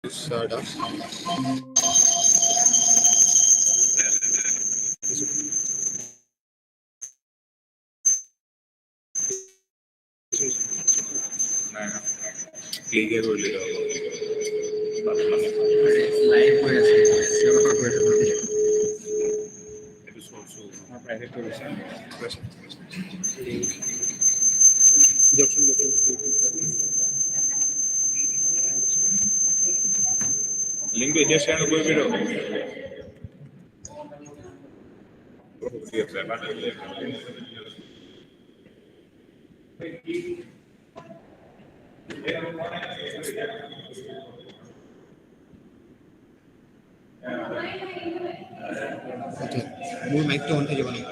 Sada. ক্লিকে করলে live হয়ে আছে সেবা করে প্রাইভেট করেছে Junction. লিঙ্ক এতিয়া শেয়ার করবি রে Okay. More mic to on થઈ જવાનું.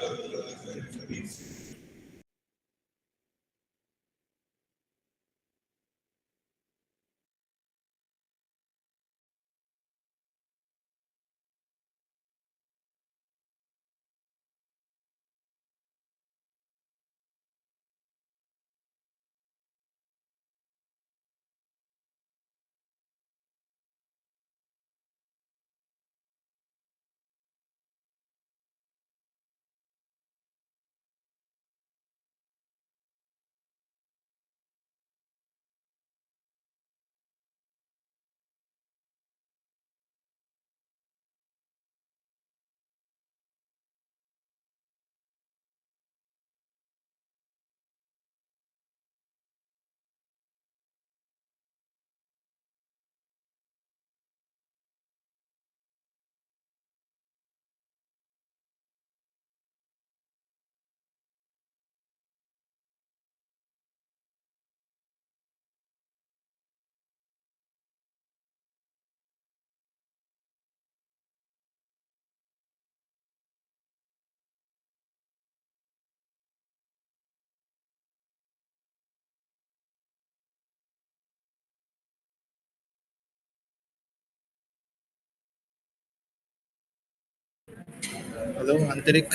हेलो आंतरिक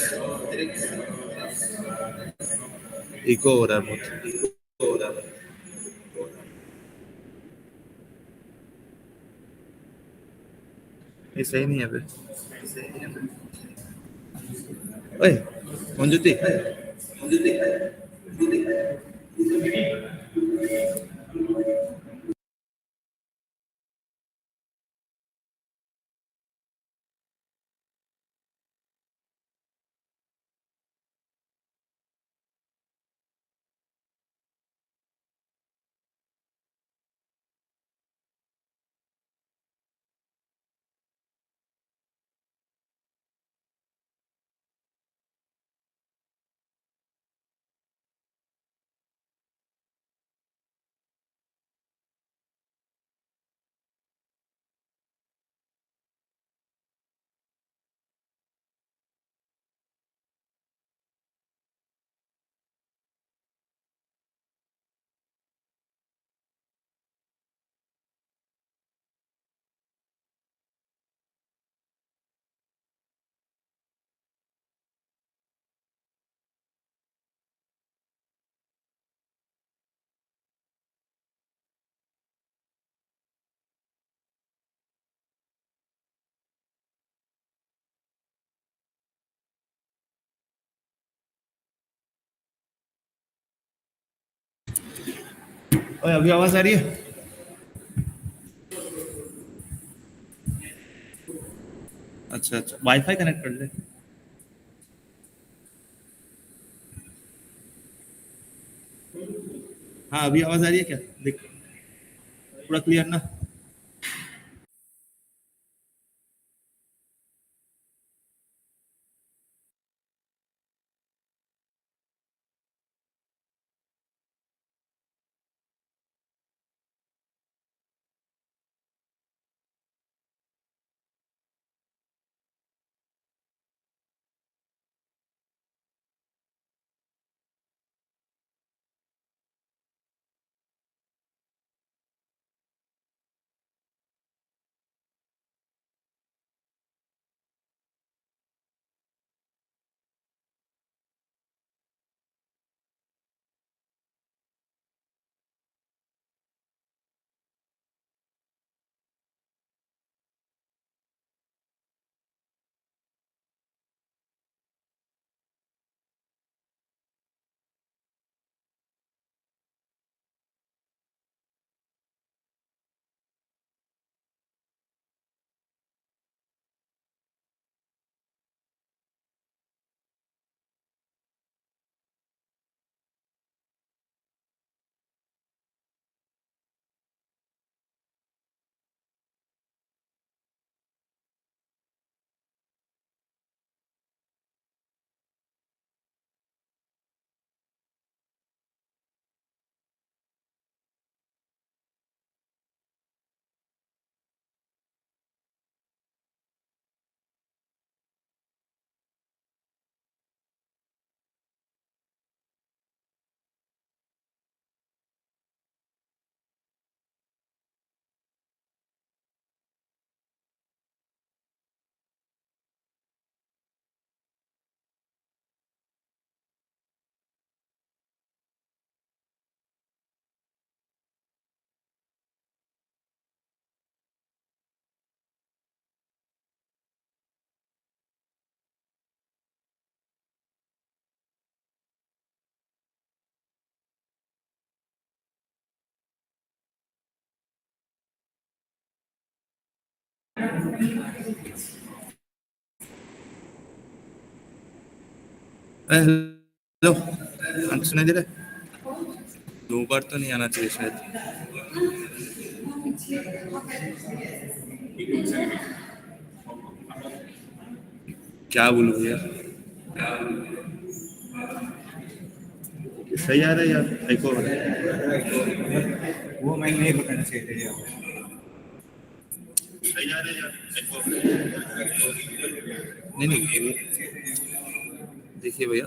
इको हो रहा है बहुत. ये सही नहीं है फिर. ओए मंजुति ओए अभी आवाज आ रही है. अच्छा अच्छा वाईफाई कनेक्ट कर ले. हाँ अभी आवाज आ रही है क्या देख पूरा क्लियर ना. हेलो, सुनाई दे रहा है? 2 बार तो नहीं आना चाहिए शायद। क्या बोलूं भैया? सही आ रहा है यार, देखो। वो मैं नहीं बताना चाहिए था। सही आ रहा है यार, देखो। नहीं नहीं, देखिए भैया।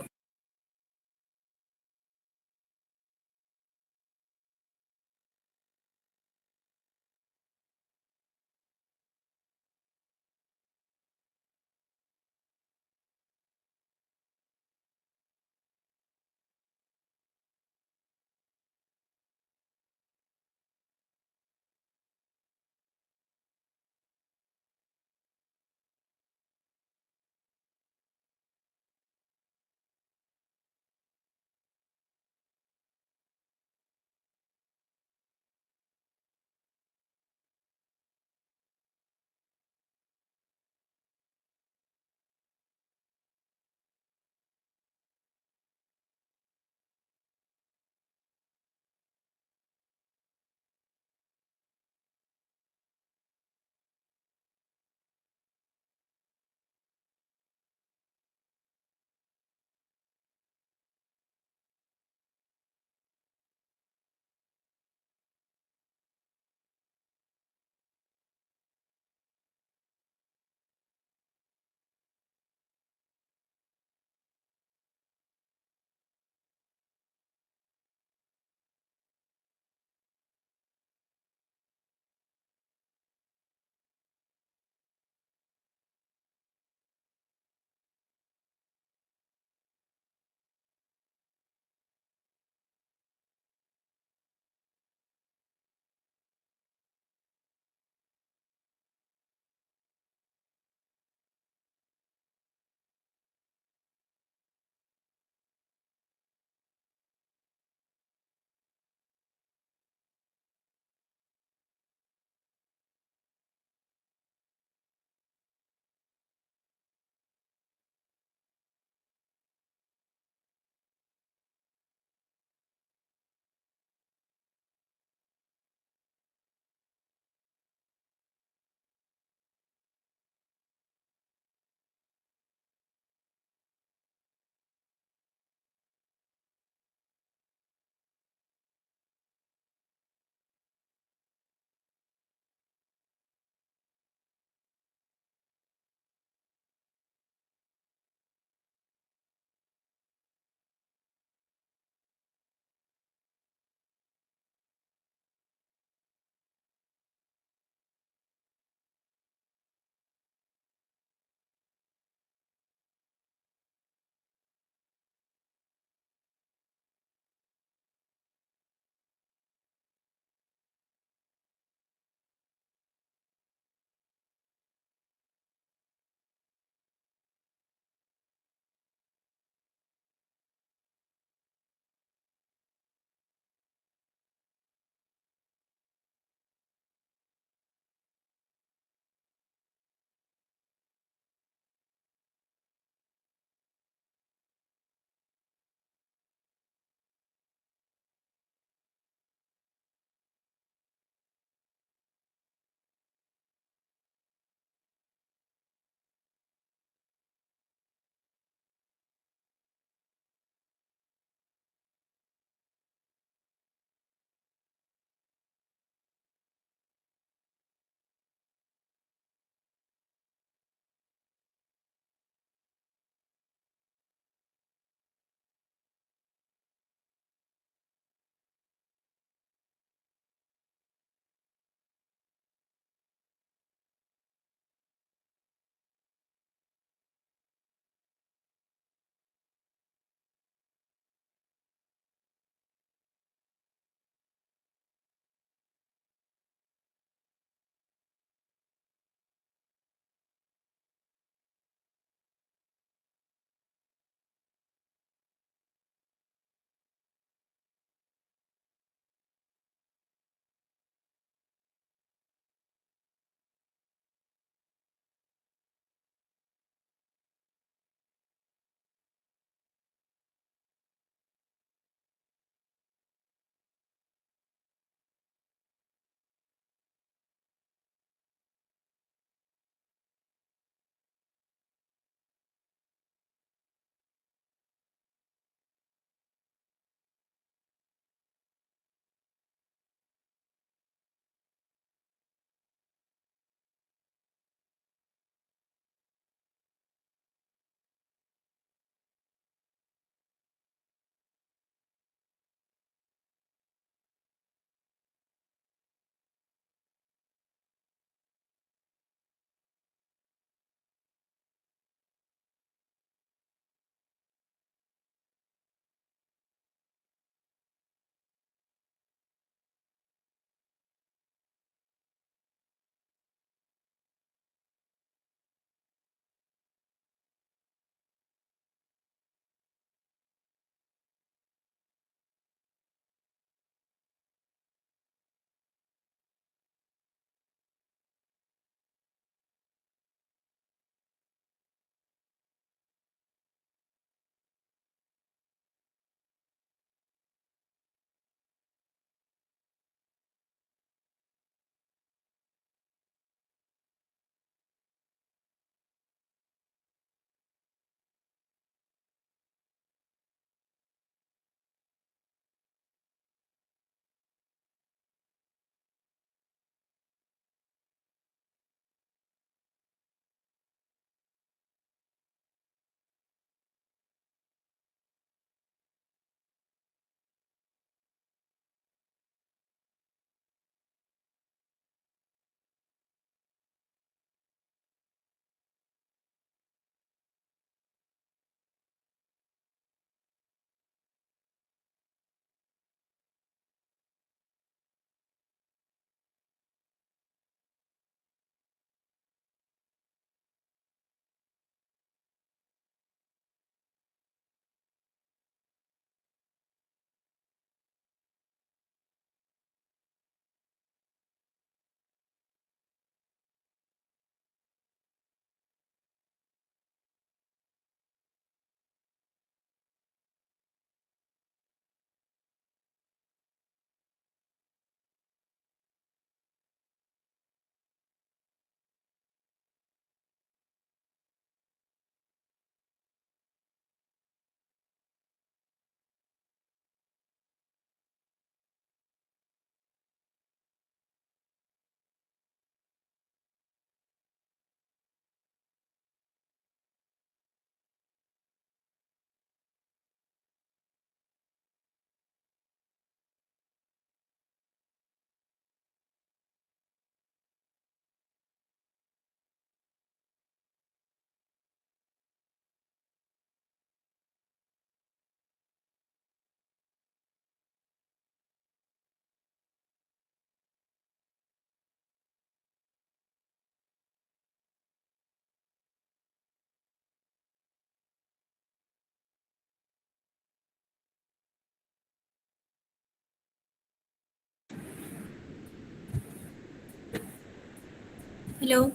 Hello.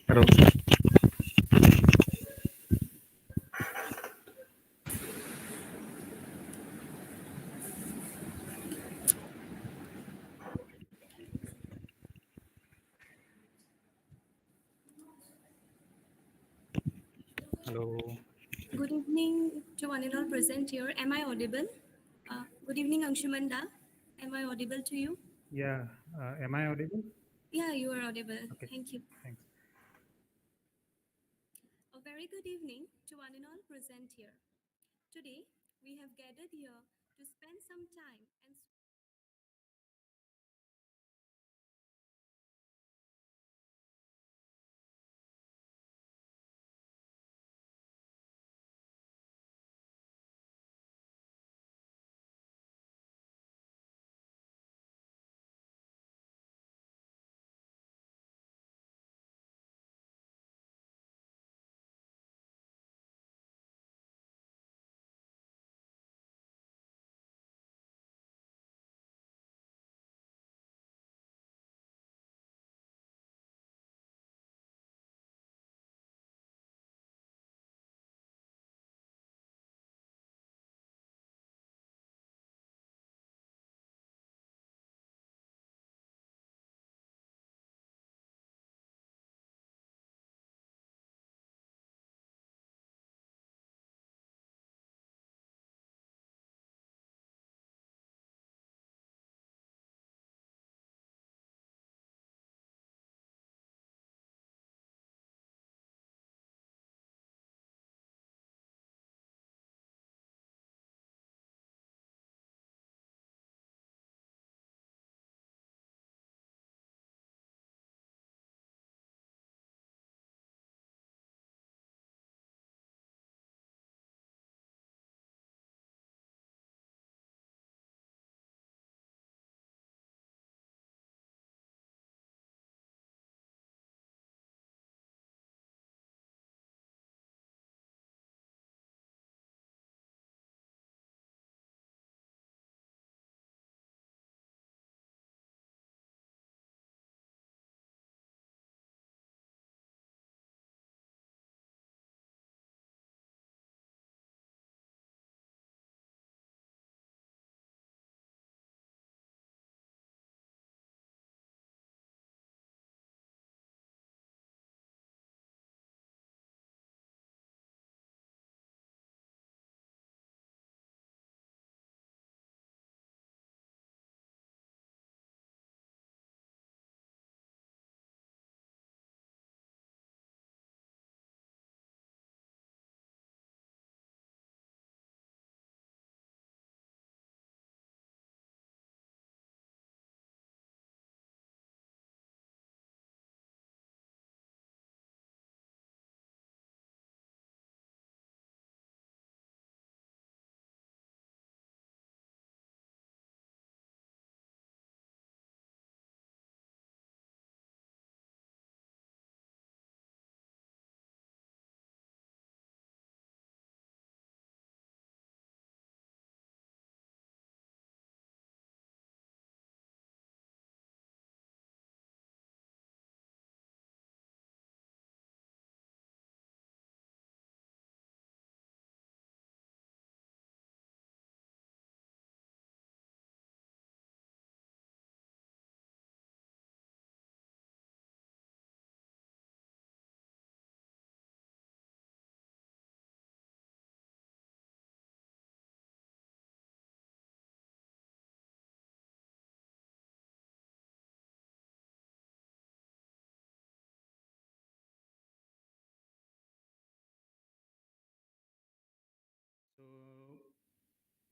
Hello. Hello. Good evening to one and all present here. Am I audible? Good evening, Anshumanda. Am I audible to you? Yeah. Am I audible? Yeah, you are audible. Okay. Thank you. Thanks. A very good evening to one and all present here. Today, we have gathered here to spend some time and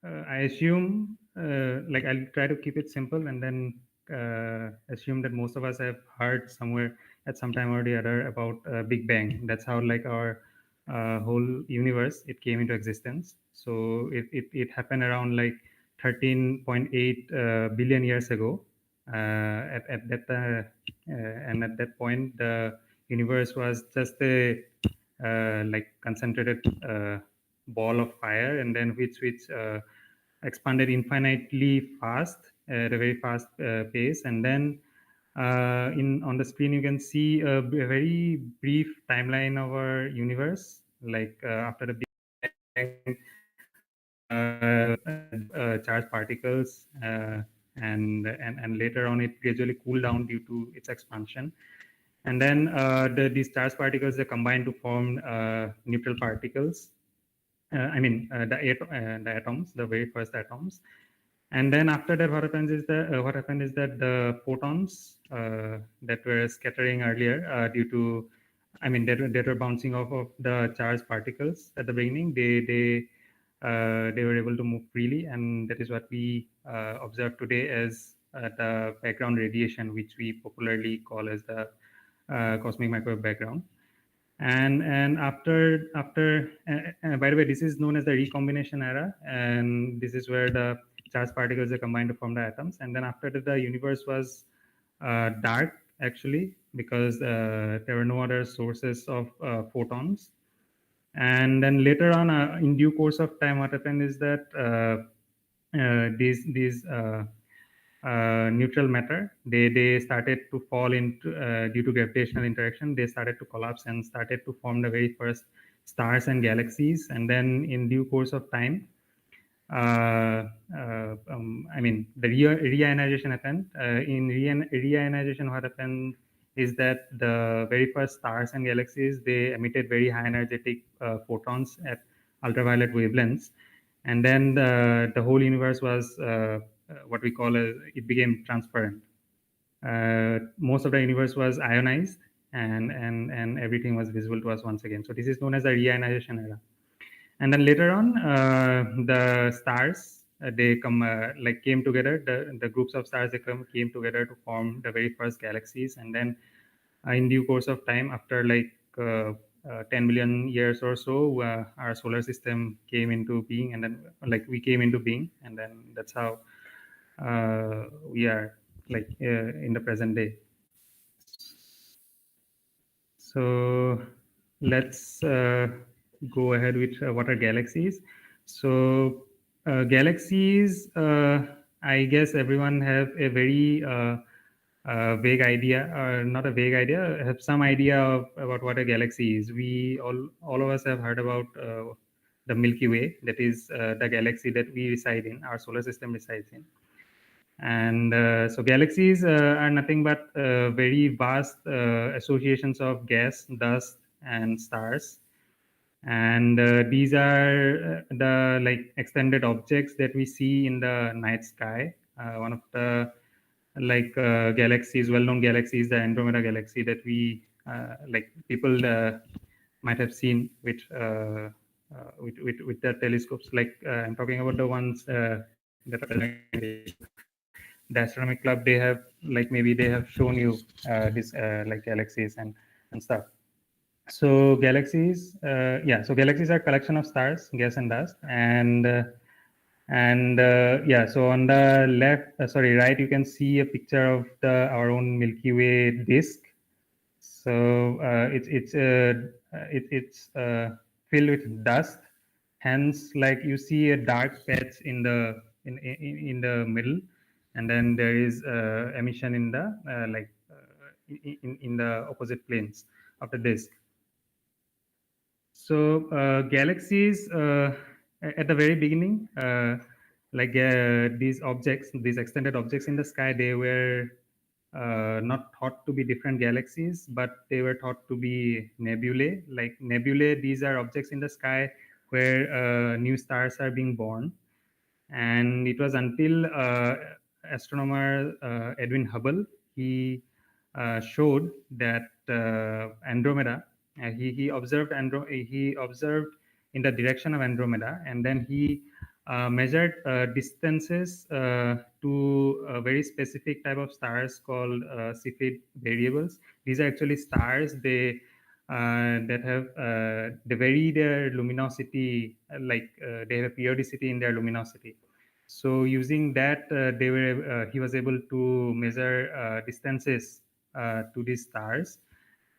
I assume, like I'll try to keep it simple and then assume that most of us have heard somewhere at some time or the other about Big Bang. That's how like our whole universe, it came into existence. So it happened around like 13.8 billion years ago. At that and at that point, the universe was just a like concentrated ball of fire, and then which expanded infinitely fast at a very fast pace. And then in on the screen you can see a very brief timeline of our universe. Like after the Big Bang, charged particles, and later on it gradually cooled down due to its expansion. And then these charged particles, they combine to form neutral particles. The atoms, the very first atoms. And then after that, what happened is that the photons that were scattering earlier due to, that were bouncing off of the charged particles at the beginning. They were able to move freely, and that is what we observe today as the background radiation, which we popularly call as the cosmic microwave background. And after by the way, this is known as the recombination era, and this is where the charged particles are combined to form the atoms. And then after that, the universe was dark, actually, because there were no other sources of photons. And then later on, in due course of time, what happened is that these neutral matter, they started to fall into due to gravitational interaction, they started to collapse and started to form the very first stars and galaxies. And then in due course of time, the reionization happened. In reionization, what happened is that the very first stars and galaxies, they emitted very high energetic photons at ultraviolet wavelengths. And then the whole universe was what we call it became transparent. Most of the universe was ionized, and everything was visible to us once again. So this is known as the reionization era. And then later on, the stars, they came together. The groups of stars, they came together to form the very first galaxies. And then in due course of time, after 10 million years or so, our solar system came into being, and then we came into being. And then that's how we are in the present day. So let's go ahead with what are galaxies. So galaxies, I guess everyone have a very vague idea, or not a vague idea, have some idea about what a galaxy is. We all of us have heard about the Milky Way, that is the galaxy that we reside in, our solar system resides in. And so galaxies are nothing but very vast associations of gas, dust, and stars. And these are the extended objects that we see in the night sky. One of the galaxies, well-known galaxies, the Andromeda galaxy, that we people might have seen with their telescopes. I'm talking about the ones that are the astronomy club. They have maybe they have shown you this galaxies and stuff. So galaxies, so galaxies are collection of stars, gas and dust. And so on the right, you can see a picture of our own Milky Way disk. So it's filled with dust. Hence, you see a dark patch in the middle, and then there is emission in the in the opposite planes of the disk. So galaxies, at the very beginning, these objects, these extended objects in the sky, they were not thought to be different galaxies, but they were thought to be nebulae. Like nebulae, these are objects in the sky where new stars are being born. And it was until astronomer Edwin Hubble, he showed that Andromeda, he observed in the direction of Andromeda, and then he measured distances to a very specific type of stars called Cepheid variables. These are actually stars. They that have they vary their luminosity, they have a periodicity in their luminosity. So using that, he was able to measure distances to these stars,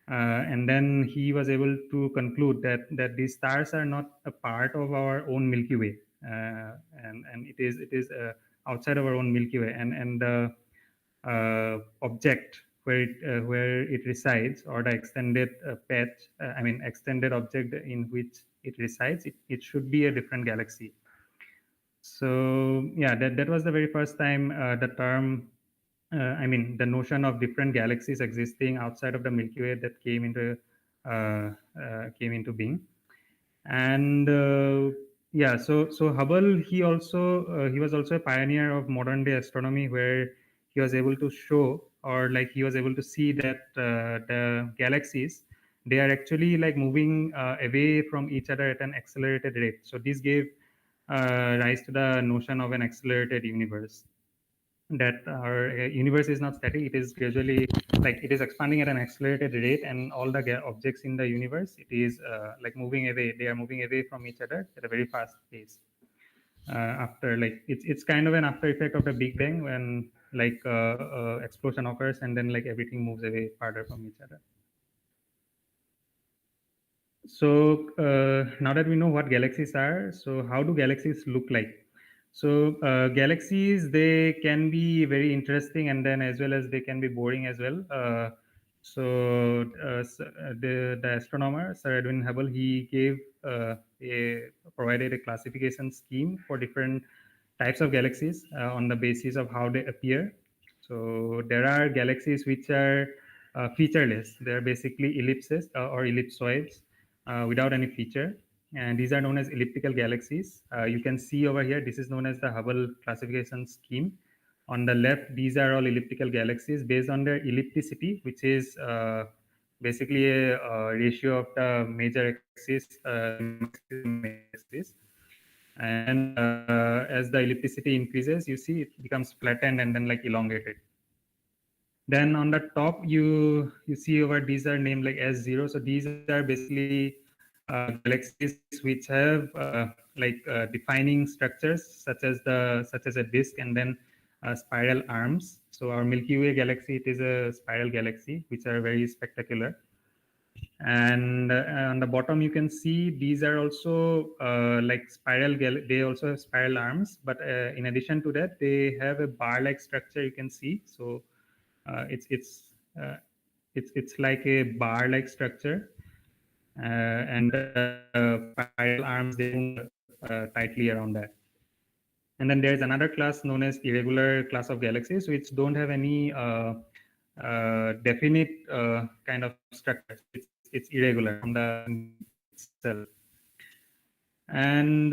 and then he was able to conclude that these stars are not a part of our own Milky Way, and it is outside of our own Milky Way, and the object where it resides, or the extended patch, extended object in which it resides, it should be a different galaxy. So yeah, that was the very first time the term, the notion of different galaxies existing outside of the Milky Way that came into being. And yeah, so Hubble, he was also a pioneer of modern day astronomy, where he was able to show, or like he was able to see that the galaxies, they are actually like moving away from each other at an accelerated rate. So this gave rise to the notion of an accelerated universe, that our universe is not static. It is gradually, like, it is expanding at an accelerated rate, and all the objects in the universe, it is like moving away. They are moving away from each other at a very fast pace. After, like, it's kind of an after effect of the Big Bang, when like explosion occurs, and then like everything moves away farther from each other. So now that we know what galaxies are, so how do galaxies look like? So galaxies, they can be very interesting, and then as well as they can be boring as well. The astronomer Sir Edwin Hubble, he provided a classification scheme for different types of galaxies on the basis of how they appear. So there are galaxies which are featureless. They are basically ellipses or ellipsoids without any feature, and these are known as elliptical galaxies. You can see over here, this is known as the Hubble classification scheme. On the left, these are all elliptical galaxies based on their ellipticity, which is basically a ratio of the major axis, major axis. And as the ellipticity increases, you see it becomes flattened and then like elongated. Then on the top, you see over, these are named like S0. So these are basically galaxies which have defining structures, such as a disk, and then spiral arms. So our Milky Way galaxy, it is a spiral galaxy, which are very spectacular. And on the bottom, you can see these are also like spiral. They also have spiral arms, but in addition to that, they have a bar-like structure. You can see. So it's like a bar-like structure, and spiral arms, they move tightly around that. And then there's another class known as irregular class of galaxies, which don't have any definite kind of structure. It's irregular from the itself. And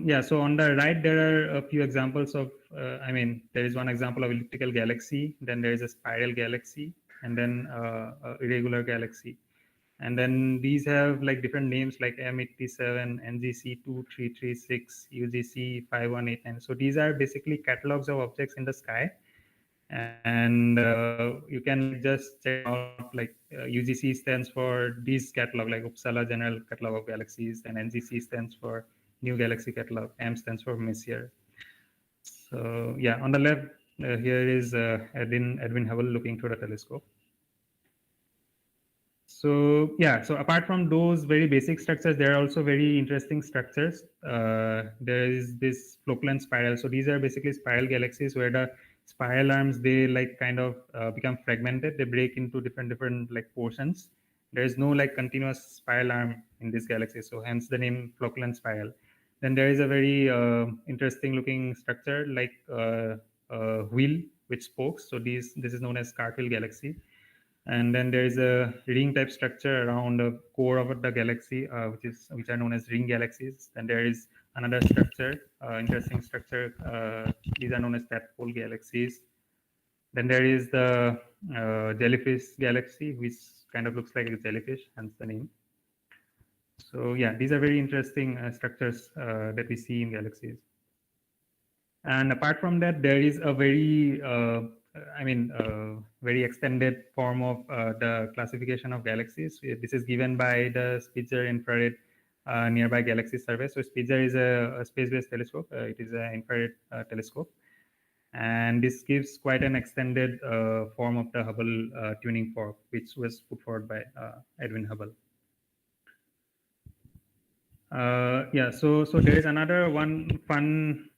yeah, so on the right, there are a few examples of, there is one example of elliptical galaxy, then there is a spiral galaxy, and then irregular galaxy. And then these have like different names, like M87, NGC 2336, UGC 5189. So these are basically catalogs of objects in the sky. And you can just check out, like UGC stands for this catalog, like Uppsala General Catalog of Galaxies, and NGC stands for New Galaxy Catalog, M stands for Messier. So yeah, on the left here is Edwin Hubble looking through the telescope. So yeah, so apart from those very basic structures, there are also very interesting structures. There is this Floquelin spiral. So these are basically spiral galaxies where the spiral arms, they like kind of become fragmented. They break into different like portions. There is no like continuous spiral arm in this galaxy, so hence the name Floquelin spiral. Then there is a very interesting looking structure like a wheel with spokes. So this is known as cartwheel galaxy. And then there is a ring type structure around the core of the galaxy, which are known as ring galaxies. Then there is another structure, interesting structure. These are known as tadpole galaxies. Then there is the jellyfish galaxy, which kind of looks like a jellyfish, hence the name. So yeah, these are very interesting structures that we see in galaxies. And apart from that, there is a very, very extended form of the classification of galaxies. This is given by the Spitzer Infrared Nearby Galaxy Survey. So Spitzer is a space-based telescope. It is an infrared telescope. And this gives quite an extended form of the Hubble tuning fork, which was put forward by Edwin Hubble. So there is another one fun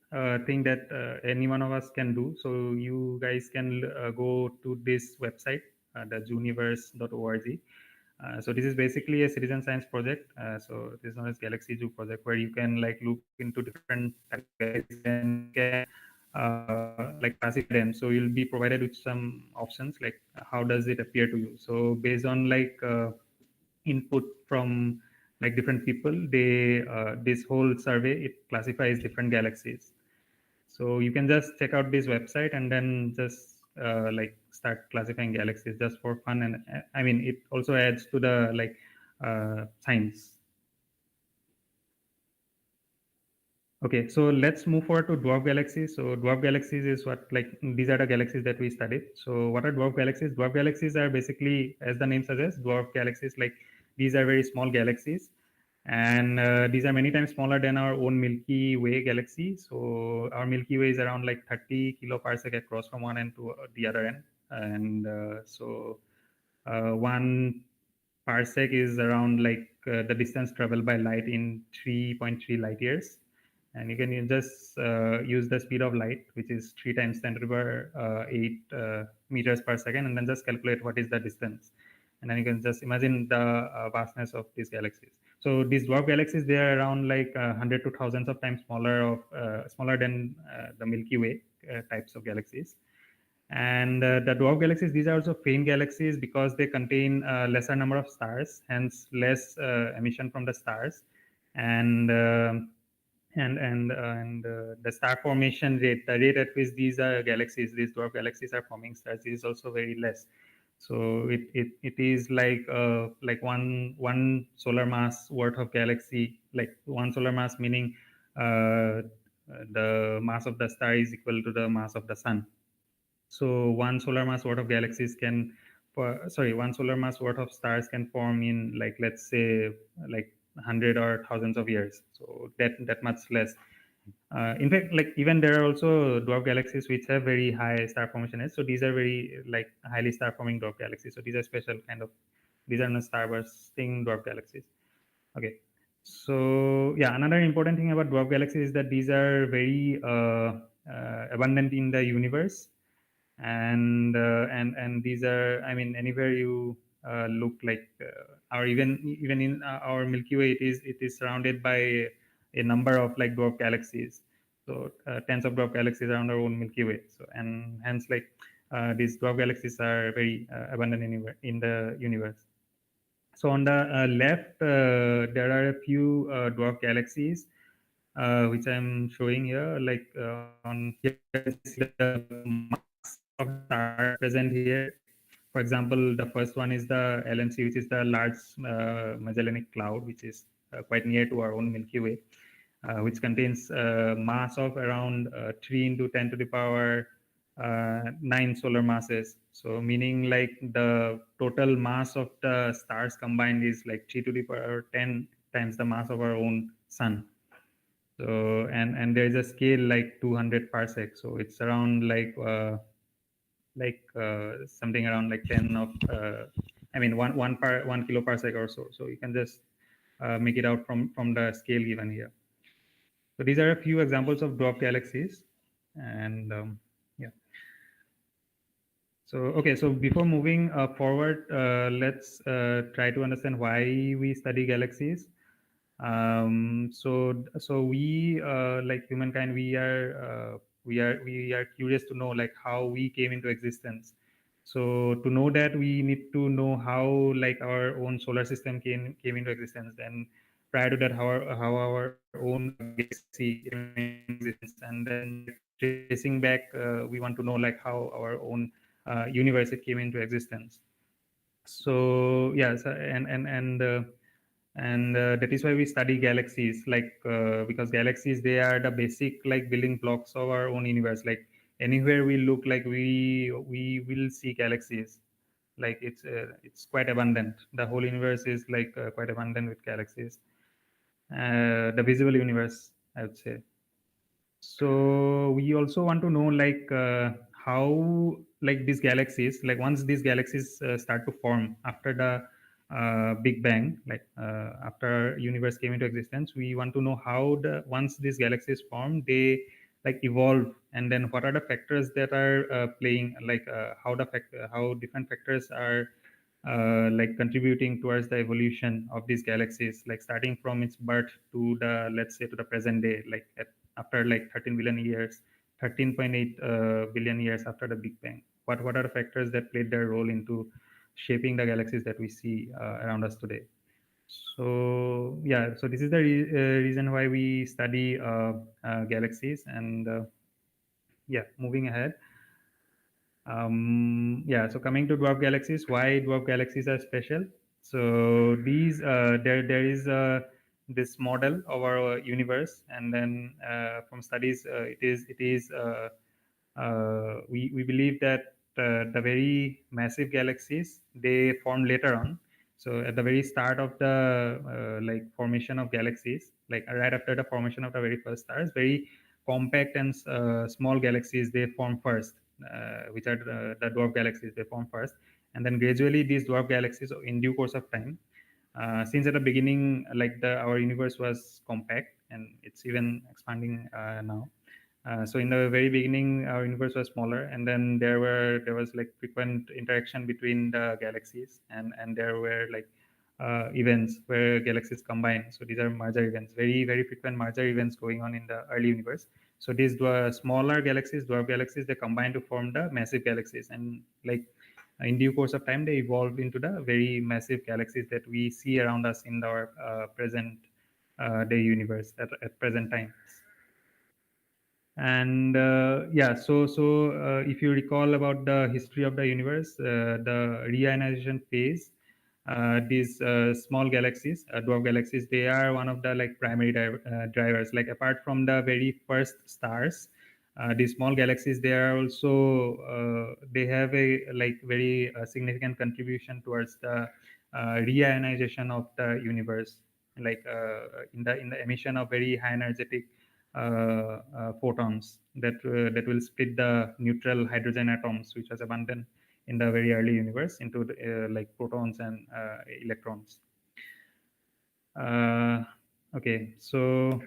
thing that any one of us can do. So you guys can go to this website, the Zooniverse.org. So this is basically a citizen science project. So this is known as Galaxy Zoo project, where you can like look into different types of galaxies and can like classify them. So you'll be provided with some options like how does it appear to you. So based on like input from like different people, they this whole survey, it classifies different galaxies. So you can just check out this website and then just like start classifying galaxies just for fun. And I mean, it also adds to the like science. Okay, so let's move forward to dwarf galaxies. So dwarf galaxies is what, like, these are the galaxies that we studied. So what are dwarf galaxies? Dwarf galaxies are basically, as the name suggests, dwarf galaxies. Like, these are very small galaxies, and these are many times smaller than our own Milky Way galaxy. So our Milky Way is around like 30 kiloparsec across from one end to the other end, and one parsec is around like the distance traveled by light in 3.3 light years. And you can just use the speed of light, which is 3 times 10 to the power 8 meters per second, and then just calculate what is the distance. And then you can just imagine the vastness of these galaxies. So these dwarf galaxies, they are around like 100 to thousands of times smaller than the Milky Way types of galaxies. And the dwarf galaxies, these are also faint galaxies because they contain a lesser number of stars, hence less emission from the stars. And the star formation rate, the rate at which these dwarf galaxies are forming stars, is also very less. So it is like one solar mass worth of galaxy, like one solar mass, meaning the mass of the star is equal to the mass of the sun. So one solar mass worth of galaxies one solar mass worth of stars can form in, like, let's say, like 100 or thousands of years. So that much less. In fact, like, even there are also dwarf galaxies which have very high star formation rates. So these are very like highly star forming dwarf galaxies. So these are special kind of, these are not starbursting dwarf galaxies. Okay. So yeah, another important thing about dwarf galaxies is that these are very abundant in the universe. And these are, I mean, anywhere you look, like or even in our Milky Way, it is surrounded by a number of like dwarf galaxies. So tens of dwarf galaxies around our own Milky Way. So, and hence, like, these dwarf galaxies are very abundant in the universe. So on the left, there are a few dwarf galaxies which I'm showing here. Like on here, you can see the mass of the star present here. For example, the first one is the LMC, which is the Large Magellanic Cloud, which is quite near to our own Milky Way, which contains mass of around 3 into 10 to the power 9 solar masses. So meaning, like, the total mass of the stars combined is like 3 to the power 10 times the mass of our own sun. So and there is a scale like 200 parsec. So it's around something around like 10 of one kiloparsec or so. So you can just make it out from the scale given here. So these are a few examples of dwarf galaxies, and yeah. So okay, so before moving forward, let's try to understand why we study galaxies. So we, like humankind, we are curious to know like how we came into existence. So to know that, we need to know how, like, our own solar system came into existence. Then prior to that, how our own galaxy came into existence. And then, like, tracing back, we want to know like how our own universe, it came into existence. So yeah, so, and And that is why we study galaxies, like because galaxies, they are the basic like building blocks of our own universe. Like anywhere we look, like we will see galaxies. Like it's quite abundant. The whole universe is like quite abundant with galaxies. The visible universe, I would say. So we also want to know like how like these galaxies, like once these galaxies start to form after the Big Bang, like after universe came into existence, we want to know how the once these galaxies form, they like evolve, and then what are the factors that are playing, like how different factors are like contributing towards the evolution of these galaxies, like starting from its birth to the, let's say, to the present day, like after like 13 billion years, 13.8 billion years after the Big Bang. What are the factors that played their role into shaping the galaxies that we see around us today? So yeah, so this is the reason why we study galaxies. And yeah, moving ahead. Yeah, so coming to dwarf galaxies, why dwarf galaxies are special? So these there is this model of our universe, and then from studies, we believe that the very massive galaxies, they form later on. So at the very start of the like formation of galaxies, like right after the formation of the very first stars, very compact and small galaxies, they form first, which are the dwarf galaxies, they form first. And then gradually these dwarf galaxies, in due course of time, since at the beginning, like our universe was compact, and it's even expanding now. So in the very beginning, our universe was smaller, and then there was like frequent interaction between the galaxies, and there were like events where galaxies combine. So these are merger events, very frequent merger events going on in the early universe. So these smaller galaxies, dwarf galaxies, they combine to form the massive galaxies, and like in due course of time, they evolve into the very massive galaxies that we see around us in our present day universe at present time. And yeah, so if you recall about the history of the universe, the reionization phase, these small galaxies, dwarf galaxies, they are one of the like primary drivers. Like apart from the very first stars, these small galaxies, they are also they have a like very significant contribution towards the reionization of the universe, like in the emission of very high energetic photons that will split the neutral hydrogen atoms, which was abundant in the very early universe, into like protons and electrons. Okay, so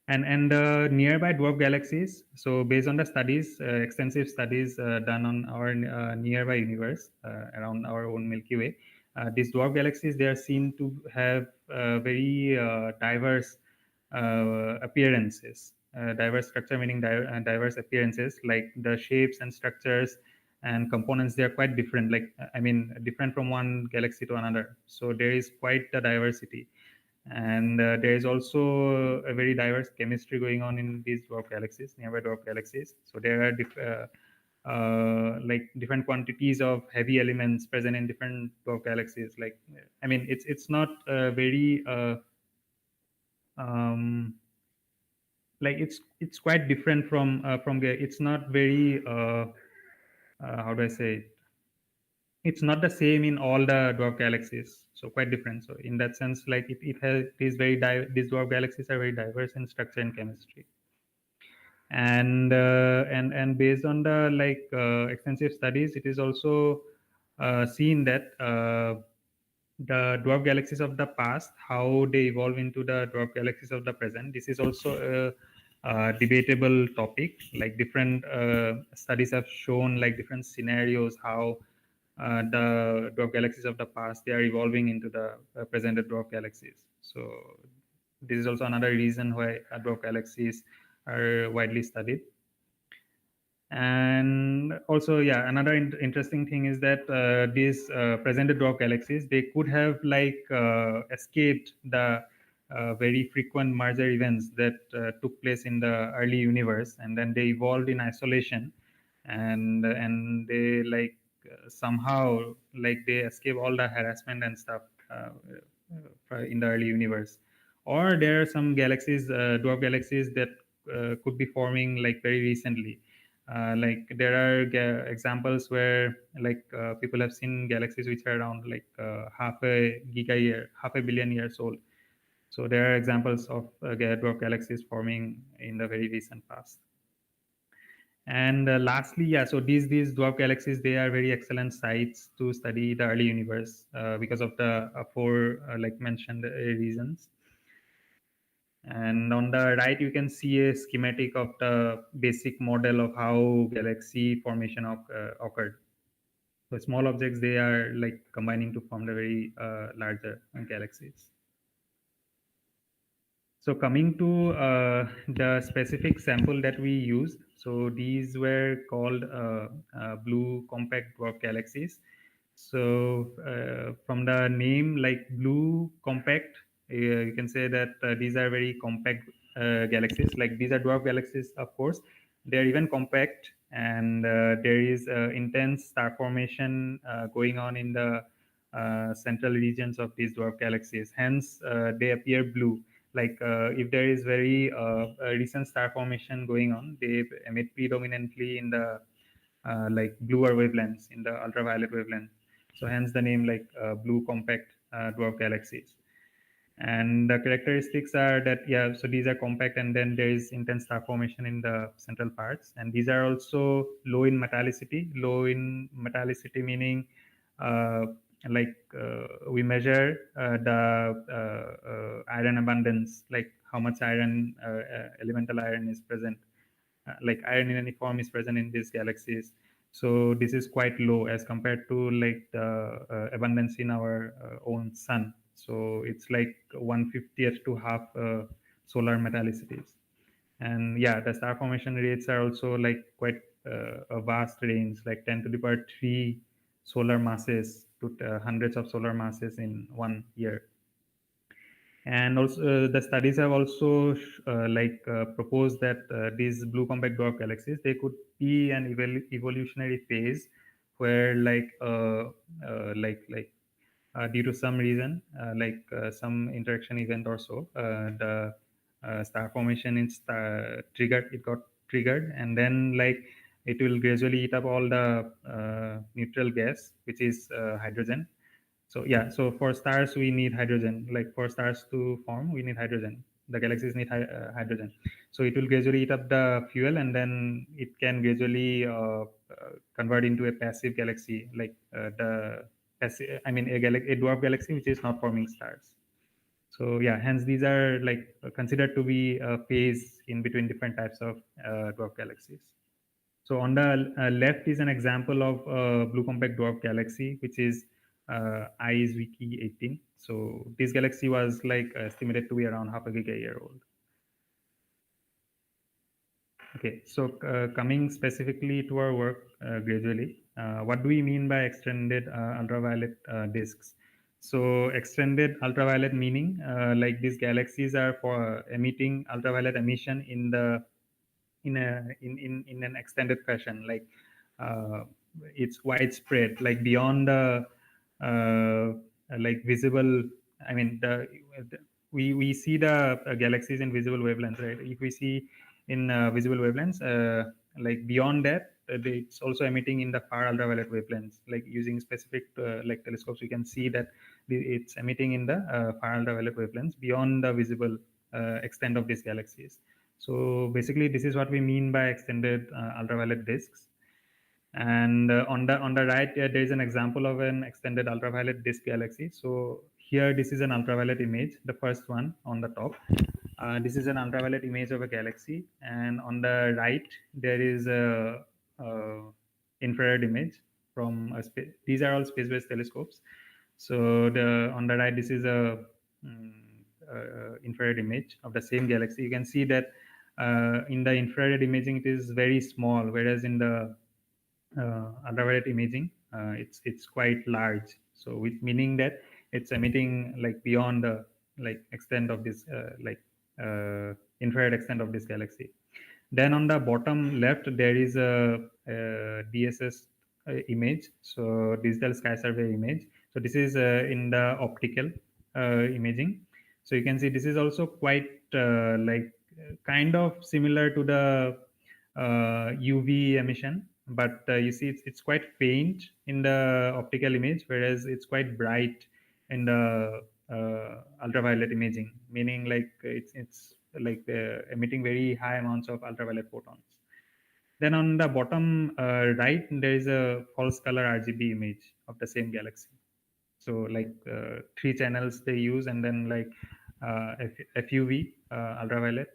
and the nearby dwarf galaxies. So based on the studies, extensive studies done on our nearby universe around our own Milky Way, these dwarf galaxies, they are seen to have very diverse appearances. Diverse structure meaning diverse appearances, like the shapes and structures and components, they are quite different. Like I mean, different from one galaxy to another. So there is quite a diversity, and there is also a very diverse chemistry going on in these dwarf galaxies, nearby dwarf galaxies. So there are like different quantities of heavy elements present in different dwarf galaxies. Like I mean, it's not very um, like it's quite different from it's not very how do I say it? It's not the same in all the dwarf galaxies, so quite different. So in that sense, like it is very these dwarf galaxies are very diverse in structure and chemistry. And based on the like extensive studies, it is also seen that the dwarf galaxies of the past, how they evolve into the dwarf galaxies of the present, this is also a debatable topic. Like different studies have shown like different scenarios how the dwarf galaxies of the past, they are evolving into the present dwarf galaxies. So this is also another reason why dwarf galaxies are widely studied. And also, yeah, another interesting thing is that these presented dwarf galaxies, they could have like escaped the very frequent merger events that took place in the early universe, and then they evolved in isolation, and they like somehow like they escape all the harassment and stuff in the early universe. Or there are some galaxies, dwarf galaxies that could be forming like very recently. Like there are examples where like people have seen galaxies which are around like half a billion years old. So there are examples of dwarf galaxies forming in the very recent past. And lastly, yeah, so these dwarf galaxies, they are very excellent sites to study the early universe because of the four like mentioned reasons. And on the right, you can see a schematic of the basic model of how galaxy formation occurred. So small objects, they are like combining to form the very larger galaxies. So coming to the specific sample that we used, so these were called blue compact dwarf galaxies. So from the name, like blue compact, you can say that these are very compact galaxies. Like these are dwarf galaxies, of course. They are even compact, and there is intense star formation going on in the central regions of these dwarf galaxies. Hence, they appear blue. Like if there is very recent star formation going on, they emit predominantly in the like bluer wavelengths, in the ultraviolet wavelength. So hence the name like blue compact dwarf galaxies. And the characteristics are that, yeah, so these are compact, and then there is intense star formation in the central parts, and these are also low in metallicity. Low in metallicity meaning like we measure the iron abundance, like how much iron, elemental iron is present, like iron in any form is present in these galaxies. So this is quite low as compared to like the abundance in our own sun. So it's like 1/50th to half solar metallicities. And yeah, the star formation rates are also like quite a vast range, like 10 to the power 3 solar masses to hundreds of solar masses in 1 year. And also the studies have also proposed that these blue compact dwarf galaxies, they could be an evolutionary phase where due to some reason, some interaction event or so, the star formation is triggered. It got triggered, and then like it will gradually eat up all the neutral gas, which is hydrogen. So yeah, so for stars we need hydrogen. Like for stars to form, we need hydrogen. The galaxies need hydrogen. So it will gradually eat up the fuel, and then it can gradually convert into a passive galaxy, like a dwarf galaxy which is not forming stars. So yeah, hence these are like considered to be a phase in between different types of dwarf galaxies. So on the left is an example of blue compact dwarf galaxy, which is ISWiki 18. So this galaxy was like estimated to be around half a giga-year old. Okay, so coming specifically to our work gradually, what do we mean by extended ultraviolet disks? So extended ultraviolet meaning like these galaxies are for emitting ultraviolet emission in the in an extended fashion, like uh, it's widespread, like beyond the like visible. I mean, we see the galaxies in visible wavelengths, right? If we see in visible wavelengths, like beyond that, it's also emitting in the far ultraviolet wavelengths. Like using specific like telescopes, we can see that it's emitting in the far ultraviolet wavelengths beyond the visible extent of these galaxies. So basically, this is what we mean by extended ultraviolet disks. And on the right, there is an example of an extended ultraviolet disk galaxy. So here, this is an ultraviolet image, the first one on the top. This is an ultraviolet image of a galaxy, and on the right, there is a infrared image from a space. These are all space-based telescopes. So on the right, this is a infrared image of the same galaxy. You can see that in the infrared imaging, it is very small, whereas in the ultraviolet imaging, it's quite large. So with meaning that it's emitting like beyond the like extent of this infrared extent of this galaxy. Then on the bottom left, there is a DSS image, so digital sky survey image. So this is in the optical imaging. So you can see this is also quite kind of similar to the UV emission, but you see it's quite faint in the optical image, whereas it's quite bright in the ultraviolet imaging, meaning like it's like emitting very high amounts of ultraviolet photons. Then on the bottom right, there is a false color RGB image of the same galaxy. So like 3 channels they use, and then like FUV, ultraviolet,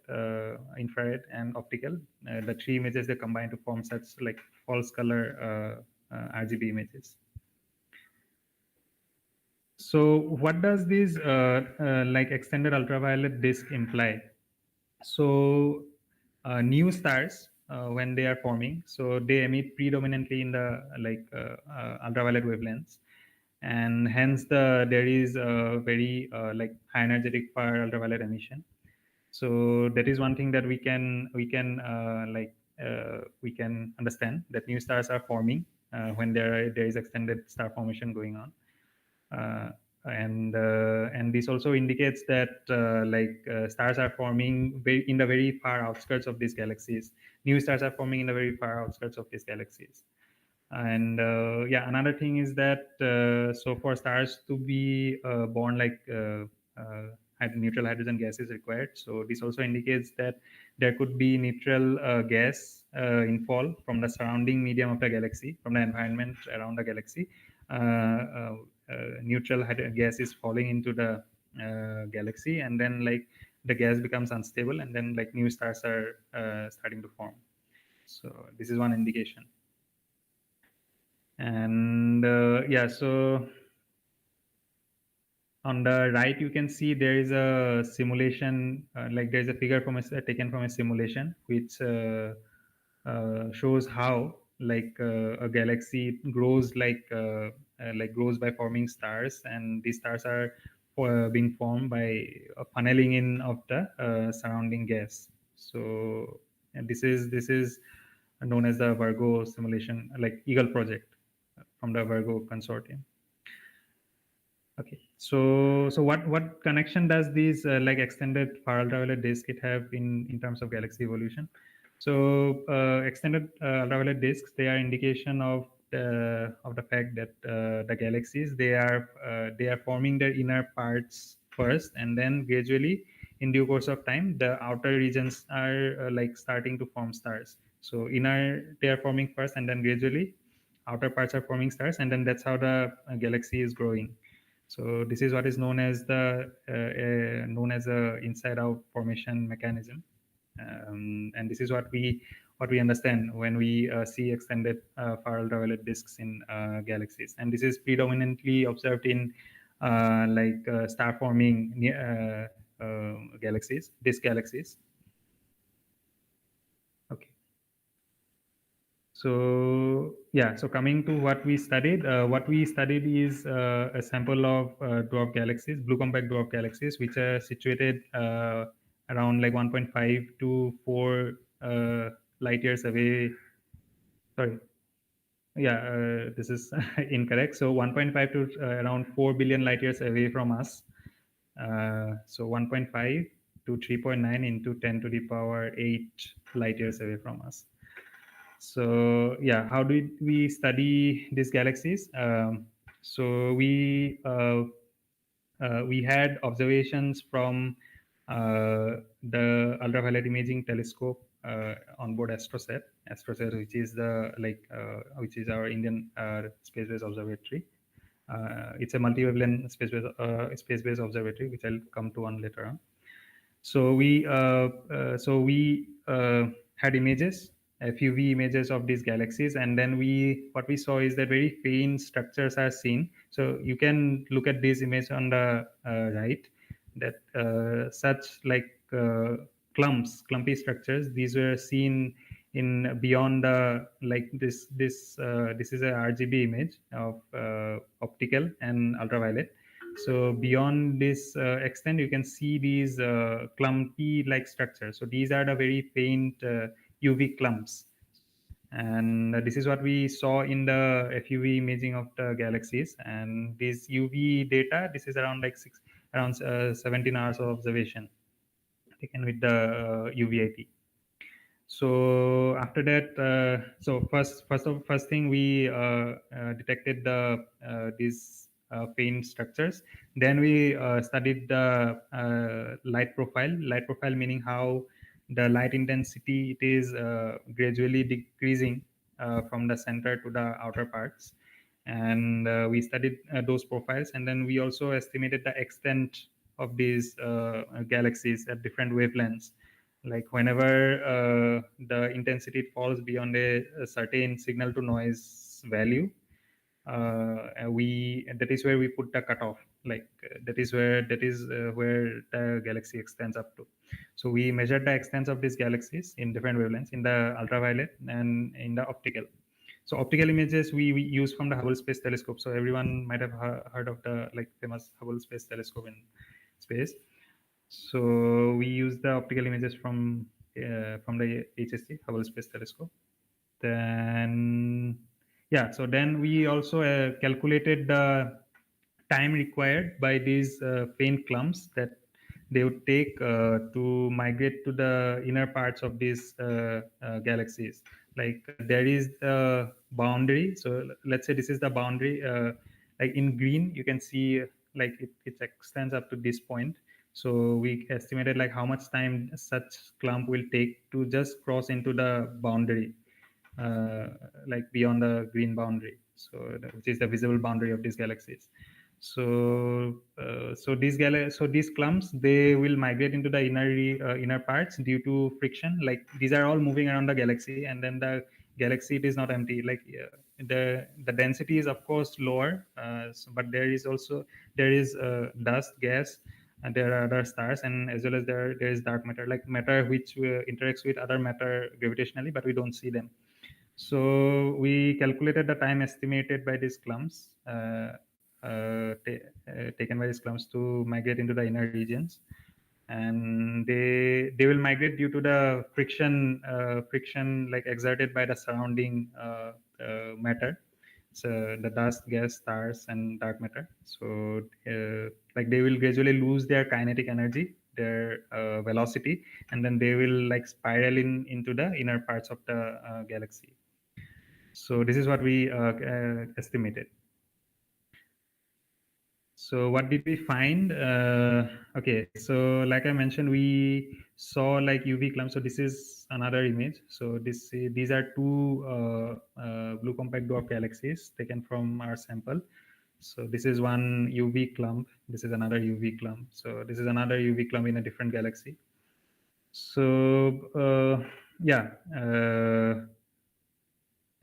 infrared, and optical. The 3 images they combine to form such like false color RGB images. So what does this like extended ultraviolet disk imply? So new stars when they are forming, so they emit predominantly in the ultraviolet wavelengths, and hence there is a very like high energetic far ultraviolet emission. So that is one thing that we can understand, that new stars are forming when there is extended star formation going on. And this also indicates that stars are forming in the very far outskirts of these galaxies. New stars are forming in the very far outskirts of these galaxies. And yeah, another thing is that so for stars to be born, neutral hydrogen gas is required. So this also indicates that there could be neutral gas in fall from the surrounding medium of the galaxy, from the environment around the galaxy. Neutral gas is falling into the galaxy, and then like the gas becomes unstable, and then like new stars are starting to form. So this is one indication. And yeah, so on the right you can see there is a simulation, like there's a figure taken from a simulation, which shows how a galaxy grows grows by forming stars, and these stars are being formed by funneling in of the surrounding gas. So and this is known as the Virgo simulation, like Eagle project from the Virgo consortium. Okay, so what connection does these extended far ultraviolet disk it have in terms of galaxy evolution? So extended ultraviolet disks, they are indication of the fact that the galaxies they are forming their inner parts first, and then gradually in due course of time the outer regions are starting to form stars. So inner they are forming first, and then gradually outer parts are forming stars, and then that's how the galaxy is growing. So this is what is known as a inside-out formation mechanism, and this is what we understand when we see extended far ultraviolet disks in galaxies. And this is predominantly observed in star-forming galaxies, disk galaxies. Okay. So yeah, so coming to what we studied is a sample of dwarf galaxies, blue compact dwarf galaxies, which are situated around like 1.5 to 4 light years away. Sorry, yeah, this is incorrect. So 1.5 to around 4 billion light years away from us. So 1.5 to 3.9 into 10 to the power 8 light years away from us. So yeah, how did we study these galaxies? So we had observations from the ultraviolet imaging telescope on board AstroSat, which is which is our Indian space-based observatory. It's a multi-wavelength space-based observatory, which I'll come to on later on. So we had images, FUV images of these galaxies, and then what we saw is that very faint structures are seen. So you can look at this image on the right, that such clumpy structures, these were seen in beyond the this is a RGB image of optical and ultraviolet. So beyond this extent, you can see these clumpy like structures. So these are the very faint UV clumps. And this is what we saw in the FUV imaging of the galaxies. And this UV data, this is around like 17 hours of observation taken with the UVIT. So after that, so first thing we detected these faint structures. Then we studied the light profile. Light profile meaning how the light intensity it is gradually decreasing from the center to the outer parts, and we studied those profiles. And then we also estimated the extent of these galaxies at different wavelengths, like whenever the intensity falls beyond a certain signal to noise value, we that is where we put the cutoff, like that is where the galaxy extends up to. So we measured the extents of these galaxies in different wavelengths, in the ultraviolet and in the optical. So optical images we use from the Hubble Space Telescope. So everyone might have heard of the like famous Hubble Space Telescope in space. So we use the optical images from the HST, Hubble Space Telescope. Then then we also calculated the time required by these faint clumps that they would take to migrate to the inner parts of these galaxies. Like there is the boundary. So let's say this is the boundary. Like in green, you can see like it extends up to this point. So we estimated like how much time such clump will take to just cross into the boundary, uh, like beyond the green boundary, so which is the visible boundary of these galaxies. So these clumps, they will migrate into the inner parts due to friction. Like these are all moving around the galaxy, and then the galaxy, it is not empty. Like the density is of course lower, but there is dust, gas, and there are other stars, and as well as there is dark matter, like matter which interacts with other matter gravitationally, but we don't see them. So we calculated the time estimated by these clumps, taken by these clumps to migrate into the inner regions, and they will migrate due to the friction like exerted by the surrounding matter, so the dust, gas, stars, and dark matter. So like they will gradually lose their kinetic energy, their velocity, and then they will like spiral into the inner parts of the galaxy. So this is what we estimated. So what did we find? Okay, so like I mentioned, we saw like UV clumps. So this is another image. So these are two blue compact dwarf galaxies taken from our sample. So this is one UV clump. This is another UV clump. So this is another UV clump in a different galaxy. So yeah.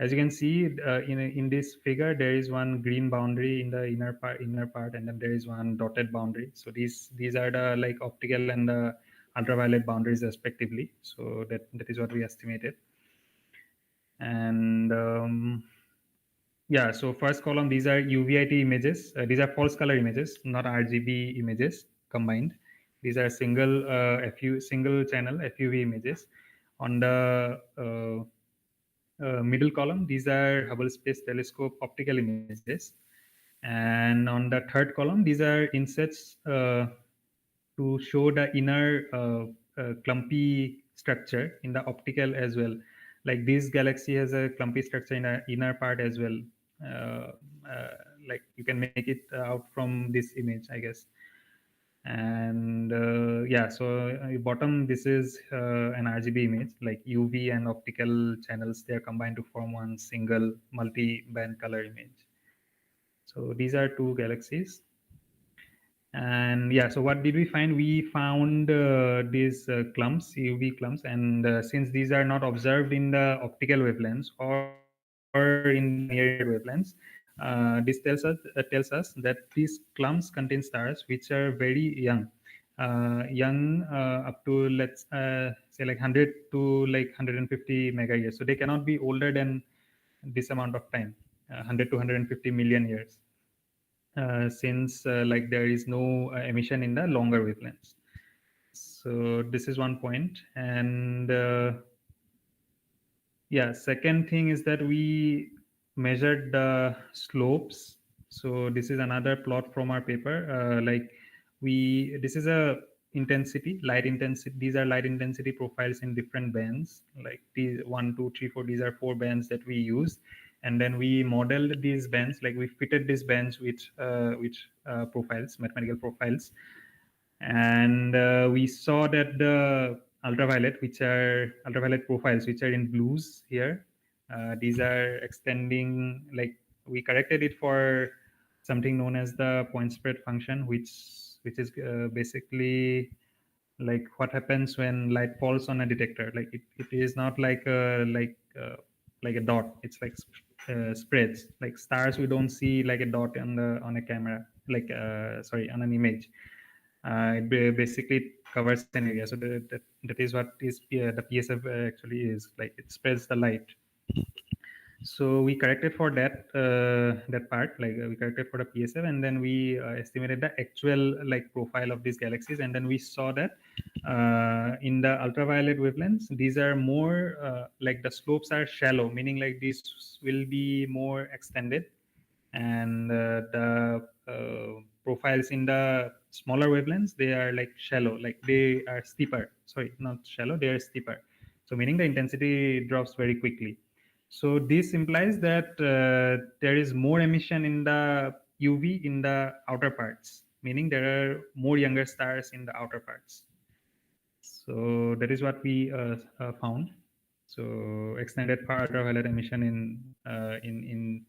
As you can see in this figure, there is one green boundary in the inner part, and then there is one dotted boundary. So these are the like optical and the ultraviolet boundaries respectively. So that is what we estimated. And so first column, these are UVIT images. These are false color images, not RGB images combined. These are single channel FUV images. On the middle column, these are Hubble Space Telescope optical images. And on the third column, these are insets to show the inner clumpy structure in the optical as well. Like this galaxy has a clumpy structure in the inner part as well. Uh, uh, like you can make it out from this image, I guess. And so bottom, this is an RGB image, like UV and optical channels, they are combined to form one single multi-band color image. So these are two galaxies. And so what did we find? We found these clumps, UV clumps, and since these are not observed in the optical wavelengths or in the near infrared wavelengths, this tells us that these clumps contain stars which are very young up to let's say like 100 to like 150 mega years. So they cannot be older than this amount of time, 100 to 150 million years, since like there is no emission in the longer wavelengths. So this is one point. And Yeah, second thing is that we measured the slopes. So this is another plot from our paper. This is a intensity, light intensity. These are light intensity profiles in different bands. Like these 1, 2, 3, 4. These are 4 bands that we used, and then we modeled these bands. Like we fitted these bands with profiles, mathematical profiles, and we saw that the ultraviolet profiles, which are in blues here, these are extending. Like we corrected it for something known as the point spread function, which is basically like what happens when light falls on a detector. Like it is not like a dot. It's like spreads. Like stars, we don't see like a dot on a camera, like sorry, on an image. It basically covers an area. So that is what is the PSF actually is. Like it spreads the light. So we corrected for that part. Like we corrected for the PSF, and then we estimated the actual like profile of these galaxies, and then we saw that in the ultraviolet wavelengths, these are more like the slopes are shallow, meaning like these will be more extended, and the profiles in the smaller wavelengths, they are like shallow, like they are steeper. Sorry, not shallow, they are steeper. So meaning the intensity drops very quickly. So this implies that there is more emission in the UV in the outer parts, meaning there are more younger stars in the outer parts. So that is what we found. So extended far ultraviolet emission in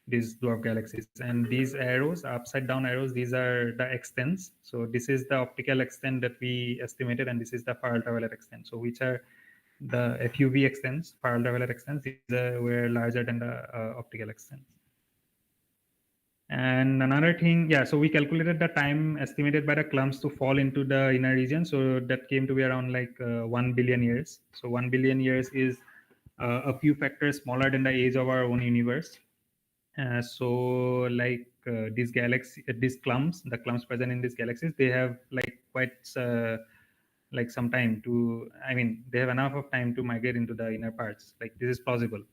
these dwarf galaxies, and these arrows, upside down arrows, these are the extents. So this is the optical extent that we estimated, and this is the far ultraviolet extent. So which are the FUV extents, far ultraviolet extents, these were larger than the optical extents. And another thing, yeah, so we calculated the time estimated by the clumps to fall into the inner region. So that came to be around like 1 billion years. So 1 billion years is a few factors smaller than the age of our own universe. These clumps, the clumps present in these galaxies, they have like quite like some time to, I mean, they have enough of time to migrate into the inner parts. Like this is plausible.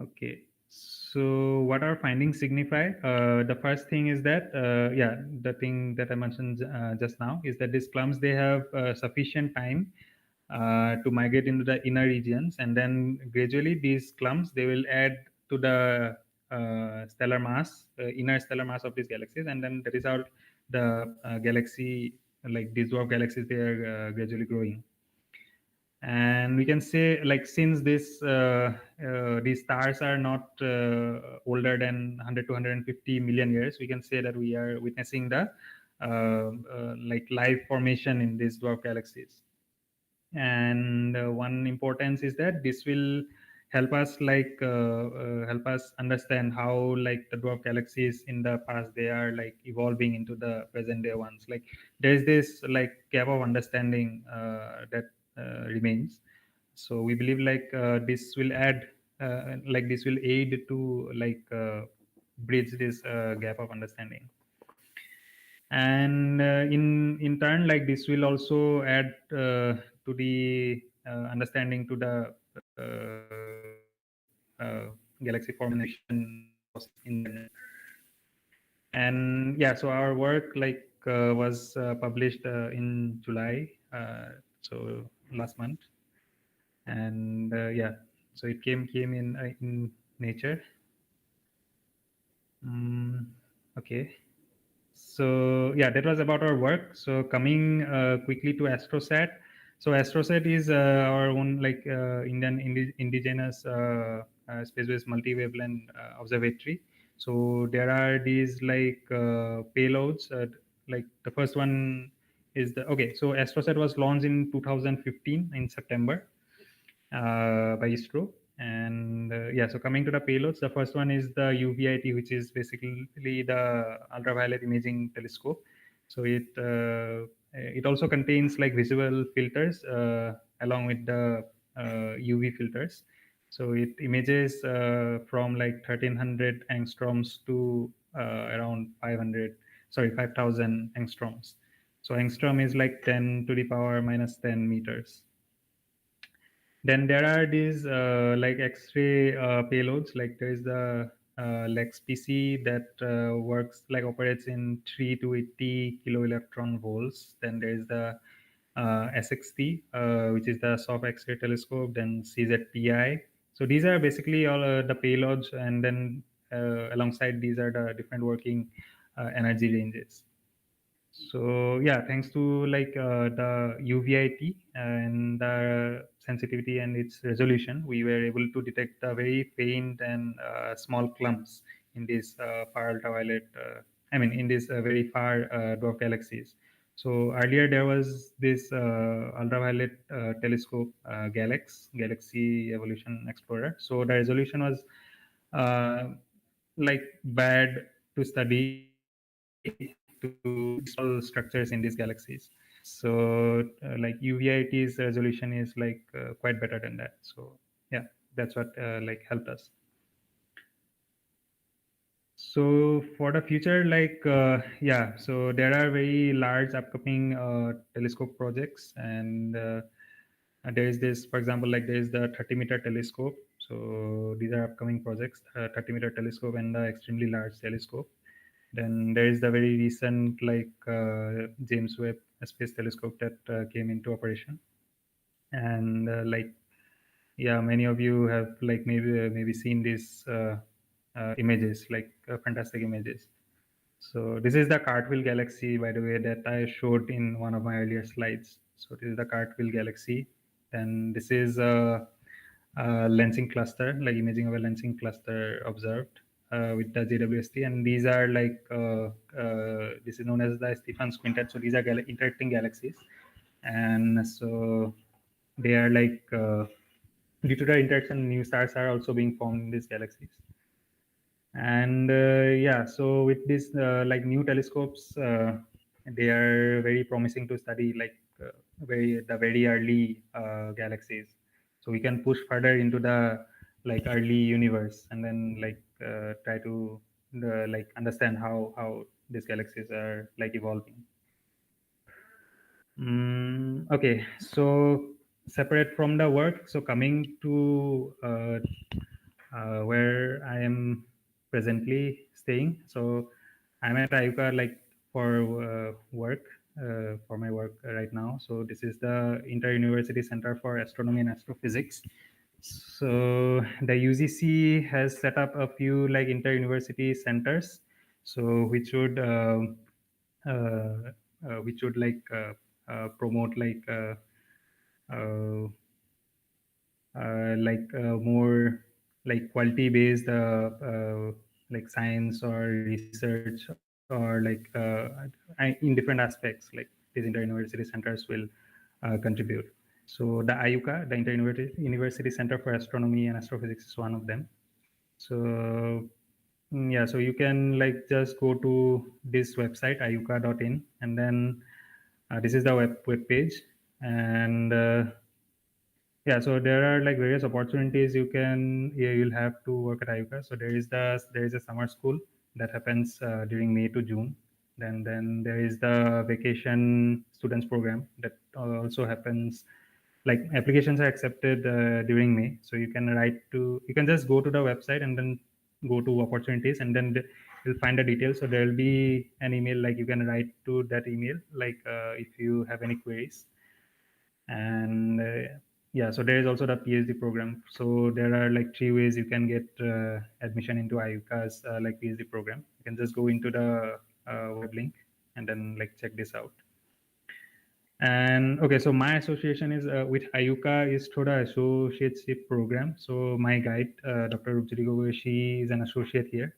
Okay, so what our findings signify? The first thing is that, yeah, the thing that I mentioned just now is that these clumps, they have sufficient time to migrate into the inner regions, and then gradually these clumps, they will add to the stellar mass, inner stellar mass of these galaxies, and then the result, the galaxy, like these dwarf galaxies, they are gradually growing. And we can say, like, since these stars are not older than 100 to 150 million years, we can say that we are witnessing the like life formation in these dwarf galaxies. And one importance is that this will help us help us understand how like the dwarf galaxies in the past, they are like evolving into the present day ones. Like there's this like gap of understanding that remains. So we believe like this will add like this will aid to like bridge this gap of understanding. And in turn, like this will also add to the understanding to the galaxy formation process in general. And yeah, so our work like was published in July, so last month. And yeah, so it came in Nature. Okay. So yeah, that was about our work. So coming quickly to AstroSat. So AstroSat is our own like Indian indigenous space-based multi-wavelength observatory. So there are these like payloads. Like the first one is the, okay. So AstroSat was launched in 2015 in September by ISRO. And yeah, so coming to the payloads, the first one is the UVIT, which is basically the ultraviolet imaging telescope. So it also contains like visual filters along with the UV filters. So it images from like 1300 angstroms to around 5,000 angstroms. So angstrom is like 10 to the power minus 10 meters. Then there are these like X-ray payloads. Like there is the Lex PC that works like operates in 3 to 80 kilo electron volts. Then there is the SXT, which is the soft X-ray telescope. Then CZPI. So these are basically all the payloads, and then alongside these are the different working energy ranges. So yeah, thanks to like the UVIT and the sensitivity and its resolution, we were able to detect the very faint and small clumps in these far ultraviolet. In these very far dwarf galaxies. So earlier there was this ultraviolet telescope, Galaxy Evolution Explorer. So the resolution was uh, like bad to study to small structures in these galaxies. So like UVIT's resolution is like quite better than that. So yeah, that's what like helped us. So for the future, like yeah, so there are very large upcoming telescope projects, and there is this, for example, like there is the 30-meter telescope. So these are upcoming projects: 30-meter telescope and the extremely large telescope. Then there is the very recent like James Webb Space Telescope that came into operation, and like yeah, many of you have like maybe seen these images, like fantastic images. So this is the Cartwheel Galaxy, by the way, that I showed in one of my earlier slides. So this is the Cartwheel Galaxy, and this is a lensing cluster, like imaging of a lensing cluster observed with the JWST, and these are like this is known as the Stephan's quintet. So these are interacting galaxies, and so they are like due to the interaction, new stars are also being formed in these galaxies. And yeah, so with this like new telescopes, they are very promising to study like very early galaxies. So we can push further into the like early universe, and then like try to like understand how these galaxies are like evolving. Okay, so separate from the work, so coming to where I am presently staying. So I'm at Ayuka like for work, for my work right now. So this is the Inter-University Center for Astronomy and Astrophysics. So the UGC has set up a few like inter-university centers, so which would like promote uh, more like quality based like science or research, or like in different aspects, like these inter-university centers will contribute. So the IUCA, the Inter-University Center for Astronomy and Astrophysics, is one of them. So yeah, so you can like just go to this website iuca.in, and then this is the web page, and yeah, so there are like various opportunities you'll have to work at IUCA. So there is a summer school that happens during May to June. Then there is the vacation students program that also happens. Like applications are accepted during May, so you can just go to the website and then go to opportunities, and then you'll find the details. So there will be an email, like you can write to that email, like if you have any queries. And yeah, so there is also the PhD program. So there are like 3 ways you can get admission into IUCA's like PhD program. You can just go into the web link and then like check this out. And okay, so my association is with IUCA is through the associateship program. So my guide, Dr. Rupjiti Gogoi, she is an associate here.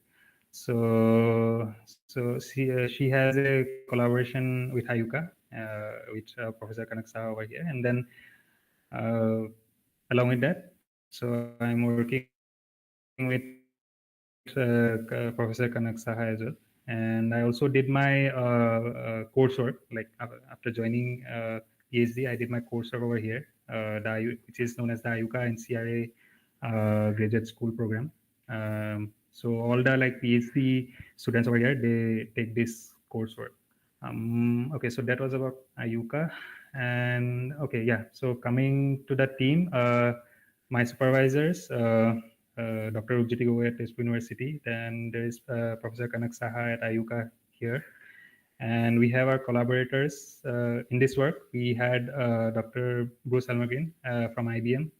So she has a collaboration with IUCA, with Professor Kanak Saha over here, and then along with that, so I'm working with Professor Kanak Saha as well. And I also did my coursework, like after joining PhD, I did my coursework over here, which is known as the IUCA and CRA graduate school program. So all the like PhD students over here, they take this coursework. Okay, so that was about Ayuka. And okay, yeah. So coming to the team, my supervisors, Dr. Ujjiti Gogoi at TUSSC University, then there is Professor Kanak Saha at Ayuka here. And we have our collaborators in this work. We had Dr. Bruce Almagren from IBM,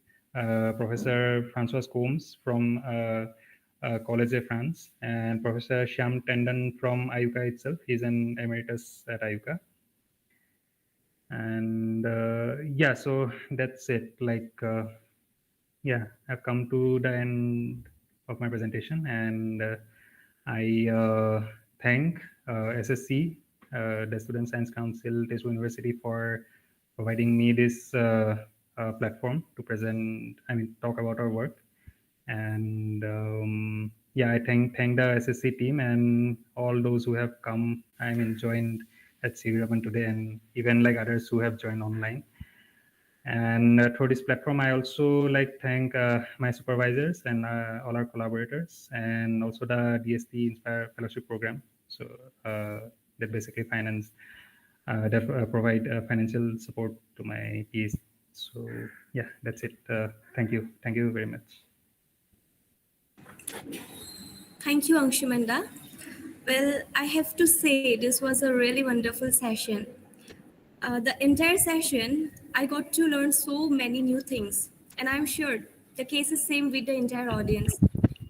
Professor Francois Combs from Collège de France, and Professor Shyam Tandon from Ayuka itself. He's an emeritus at Ayuka. And yeah, so that's it. Like, yeah, I've come to the end of my presentation, and I thank SSC, the Student Science Council, TUSSC University, for providing me this platform to present, talk about our work. And yeah, I thank the SSC team and all those who have come, joined at CVRaman today, and even like others who have joined online. And through this platform, I also like thank my supervisors and all our collaborators, and also the DST Inspire Fellowship Program. So that basically provide financial support to my PhD. So yeah, that's it. Thank you very much. Thank you, Anshumanda. Well, I have to say this was a really wonderful session. The entire session, I got to learn so many new things, and I'm sure the case is same with the entire audience.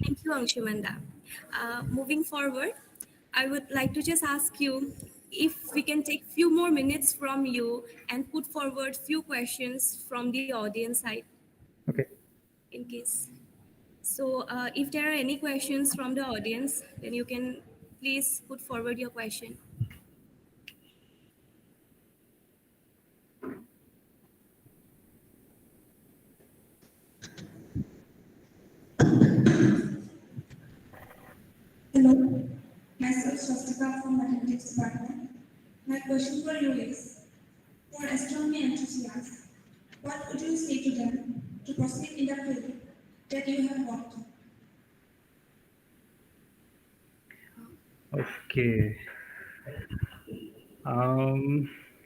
Thank you, Anshumanda. Moving forward, I would like to just ask you if we can take few more minutes from you and put forward few questions from the audience side. Okay. In case. So, if there are any questions from the audience, then you can please put forward your question. Hello, myself Swastika from Mathematics Department. My question for you is, for astronomy enthusiasts, what would you say to them to proceed in the field that you have worked on? Okay.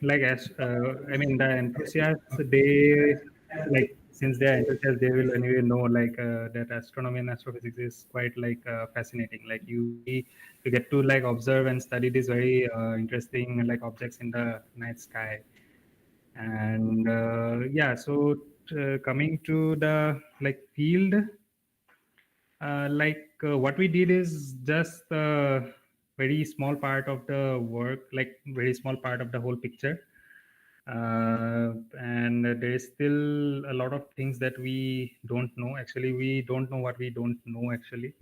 Like as the enthusiasts, they like since they are enthusiasts, they will anyway know like that astronomy and astrophysics is quite like fascinating. Like you get to like observe and study these very interesting like objects in the night sky. And yeah, so coming to the like field, what we did is just a very small part of the work, like very small part of the whole picture. And there is still a lot of things that we don't know. Actually, we don't know what we don't know actually.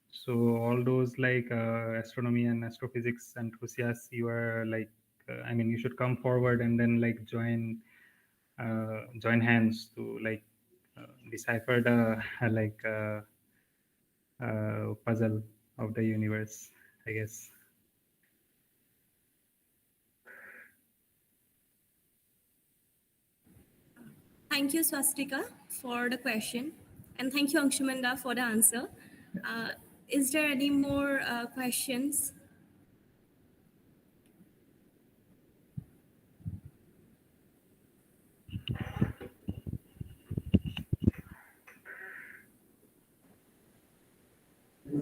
So all those like astronomy and astrophysics enthusiasts, you are like, you should come forward and then like join hands to like decipher the puzzle of the universe, I guess. Thank you, Swastika, for the question. And thank you, Anshumanda, for the answer. Is there any more questions?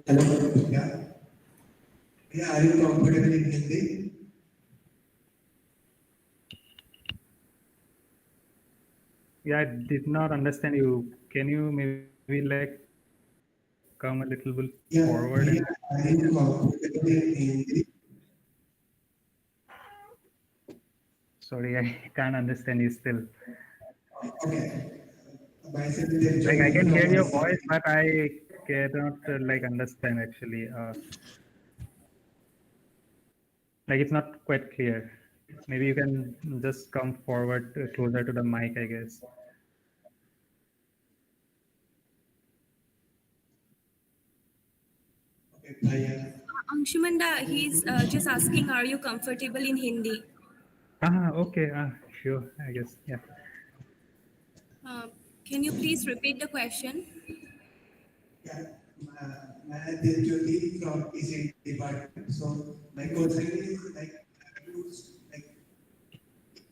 Hello. Yeah. Yeah. Are you comfortable in Hindi? Yeah, I did not understand you. Can you maybe like come a little bit forward and Yeah. Yeah. Are you comfortable in Hindi? sorry, I can't understand you still. Okay. Myself, there is Like I John can from hear your ICT. voice, but I cannot like understand actually. Like it's not quite clear. Maybe you can just come forward closer to the mic, I guess. Okay. Bhaiya. Anshumanda, he's just asking, are you comfortable in Hindi? Okay. Sure, I guess. Yeah. Uh, can you please repeat the question? Yeah. My name is Jyoti from ICT department. So my question is like, like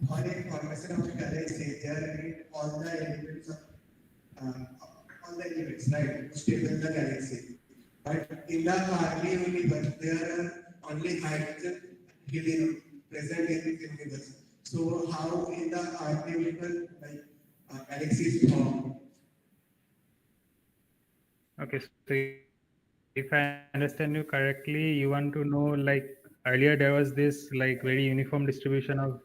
for a formation of a galaxy, there need all the elements of right, to stable the galaxy. But in the early universe, there are only hydrogen, helium present in this universe. So how in the early universe, like galaxies form? Okay, so if I understand you correctly, you want to know like earlier there was this like very uniform distribution of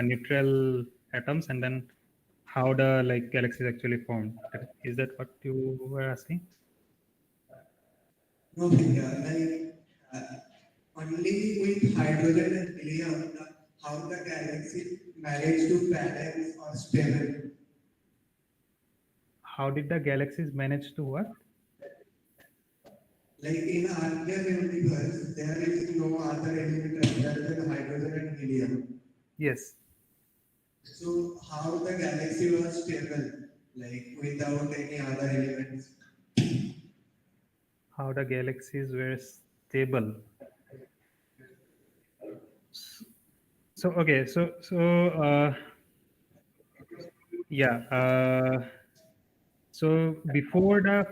neutral atoms, and then how the like galaxies actually formed. Is that what you were asking? No, like only with hydrogen and helium, how the galaxy manage to balance or stable. How did the galaxies manage to what? Like in earlier universe, there is no other element other than hydrogen and helium. Yes. So how the galaxy was stable, like without any other elements? How the galaxies were stable. So okay, yeah. So before the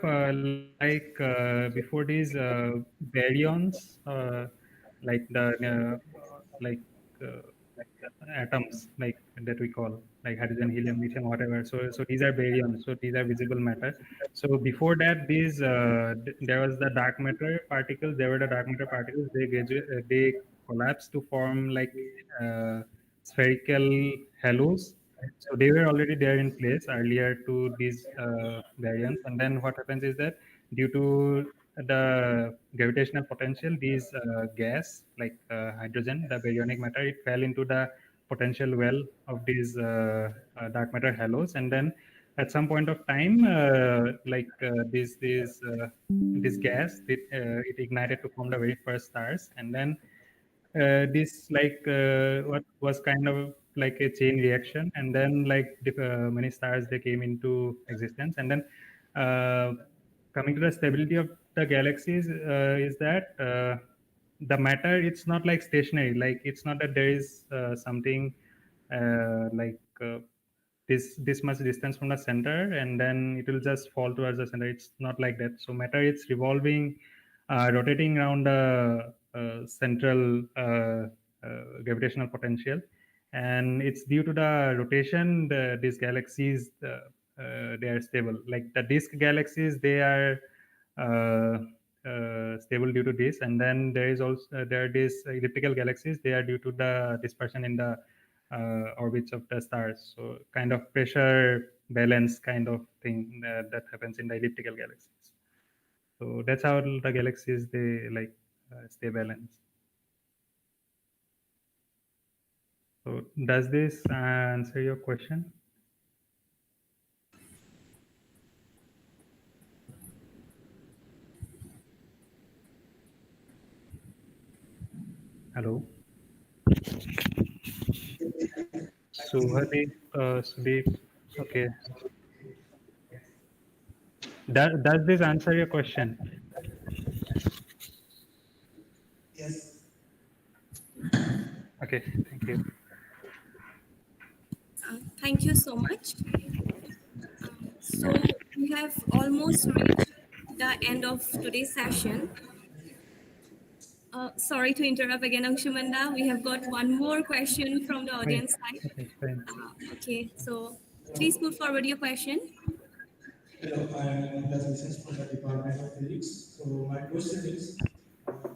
before these baryons, like the like uh, atoms like that we call like hydrogen, helium, lithium, whatever. So these are baryons. So these are visible matter. So before that, these there was the dark matter particles. There were the dark matter particles. They collapsed to form like spherical halos. So they were already there in place earlier to these baryons. And then what happens is that due to the gravitational potential, these gas like hydrogen, the baryonic matter, it fell into the potential well of these dark matter halos, and then at some point of time, this gas it ignited to form the very first stars, and then this what was kind of like a chain reaction, and then many stars they came into existence, and then uh, coming to the stability of the galaxies is that the matter it's not like stationary, like it's not that there is something this much distance from the center and then it will just fall towards the center. It's not like that. So matter it's revolving, rotating around the central gravitational potential, and it's due to the rotation these galaxies they are stable. Like the disk galaxies, they are uh, stable due to this, and then there is also there are these elliptical galaxies. They are due to the dispersion in the orbits of the stars. So kind of pressure balance kind of thing that happens in the elliptical galaxies. So that's how the galaxies they stay balanced. So does this answer your question? Hello. Sudeep. Okay. Does this answer your question? Yes. Okay. Thank you. Thank you so much. So we have almost reached the end of today's session. Sorry to interrupt again, Anshumanda. We have got one more question from the Fine. audience side. Okay. Fine. Okay, so please put forward your question. Hello, I am Nicholas from the Department of Physics. So my question is,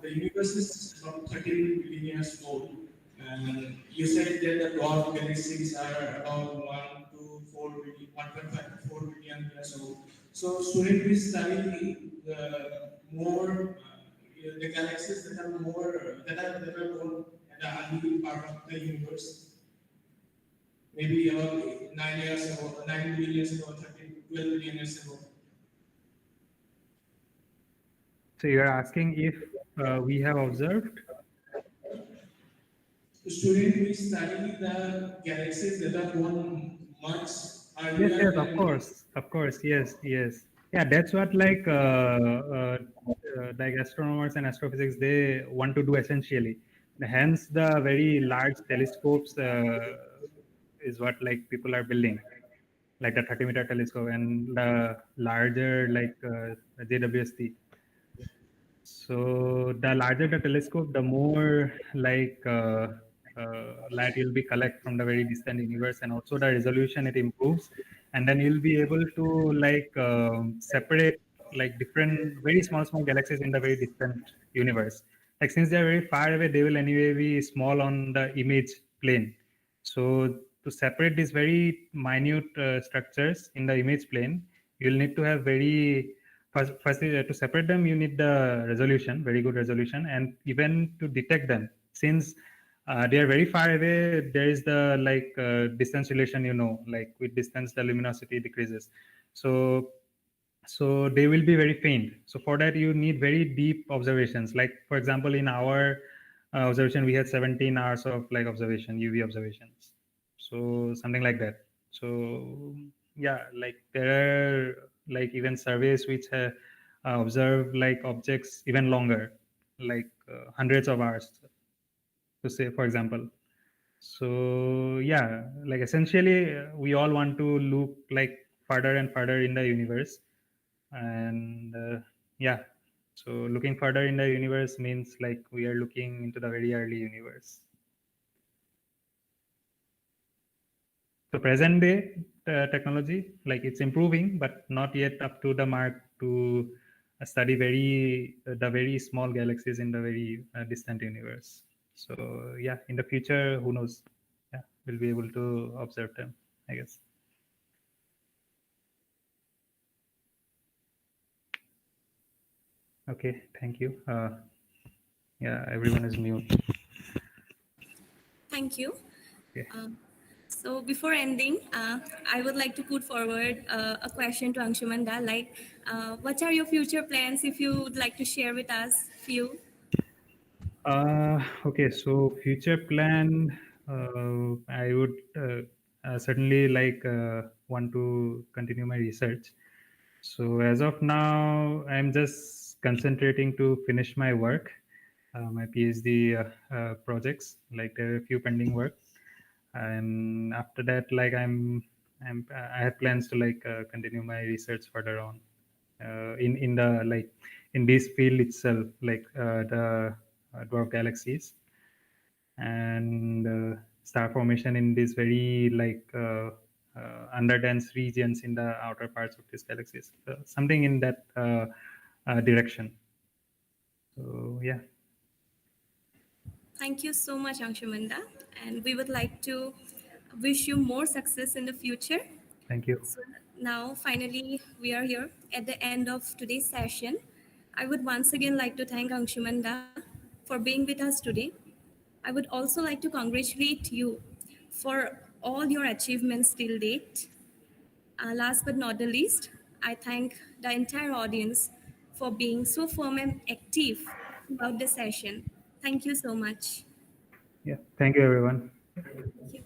the universe is about 13 billion years old, and you said that the dwarf galaxies are about 1.5 to 4 billion years old. So shouldn't we study the more the galaxies that are more that are born at the early part of the universe? Maybe about 9 years ago, 9 billion years ago, 12 billion years ago. So you are asking if we have observed? Shouldn't we study the galaxies that are born much Yes, earlier yes, than of course, yes, yes. Yeah, that's what like astronomers and astrophysics they want to do essentially. hence the very large telescopes is what like people are building, like the 30-meter telescope and the larger like JWST. So the larger the telescope, the more like light you'll be collect from the very distant universe, and also the resolution it improves, and then you'll be able to like separate like different very small galaxies in the very distant universe. Like since they are very far away, they will anyway be small on the image plane. So to separate these very minute structures in the image plane, you'll need to have very first to separate them, you need the resolution, very good resolution, and even to detect them, since they are very far away. There is the like distance relation, you know, like with distance the luminosity decreases. So they will be very faint. So for that you need very deep observations. Like for example, in our observation, we had 17 hours of like observation, UV observations. So something like that. So yeah, like there are like even surveys which observe like objects even longer, like hundreds of hours, to say for example. So yeah, like essentially we all want to look like further and further in the universe, and yeah, so looking further in the universe means like we are looking into the very early universe. So present day technology, like it's improving, but not yet up to the mark to study the very small galaxies in the very distant universe. So yeah, in the future, who knows? Yeah, we'll be able to observe them, I guess. Okay, thank you. Yeah, everyone is mute. Thank you. Okay. So before ending, I would like to put forward a question to Anshumanda, like, what are your future plans if you would like to share with us few? Okay, so future plan, I would certainly like want to continue my research. So as of now, I'm just concentrating to finish my work, my PhD projects. Like there are a few pending work, and after that, like I have plans to like continue my research further on in the like in this field itself, like the dwarf galaxies and star formation in these very like underdense regions in the outer parts of these galaxies, something in that direction. So yeah. Thank you so much, Anshumanda, and we would like to wish you more success in the future. Thank you. So now, finally, we are here at the end of today's session. I would once again like to thank Anshumanda for being with us today. I would also like to congratulate you for all your achievements till date. Last but not the least, I thank the entire audience for being so firm and active throughout the session. Thank you so much. Yeah, thank you everyone. Thank you.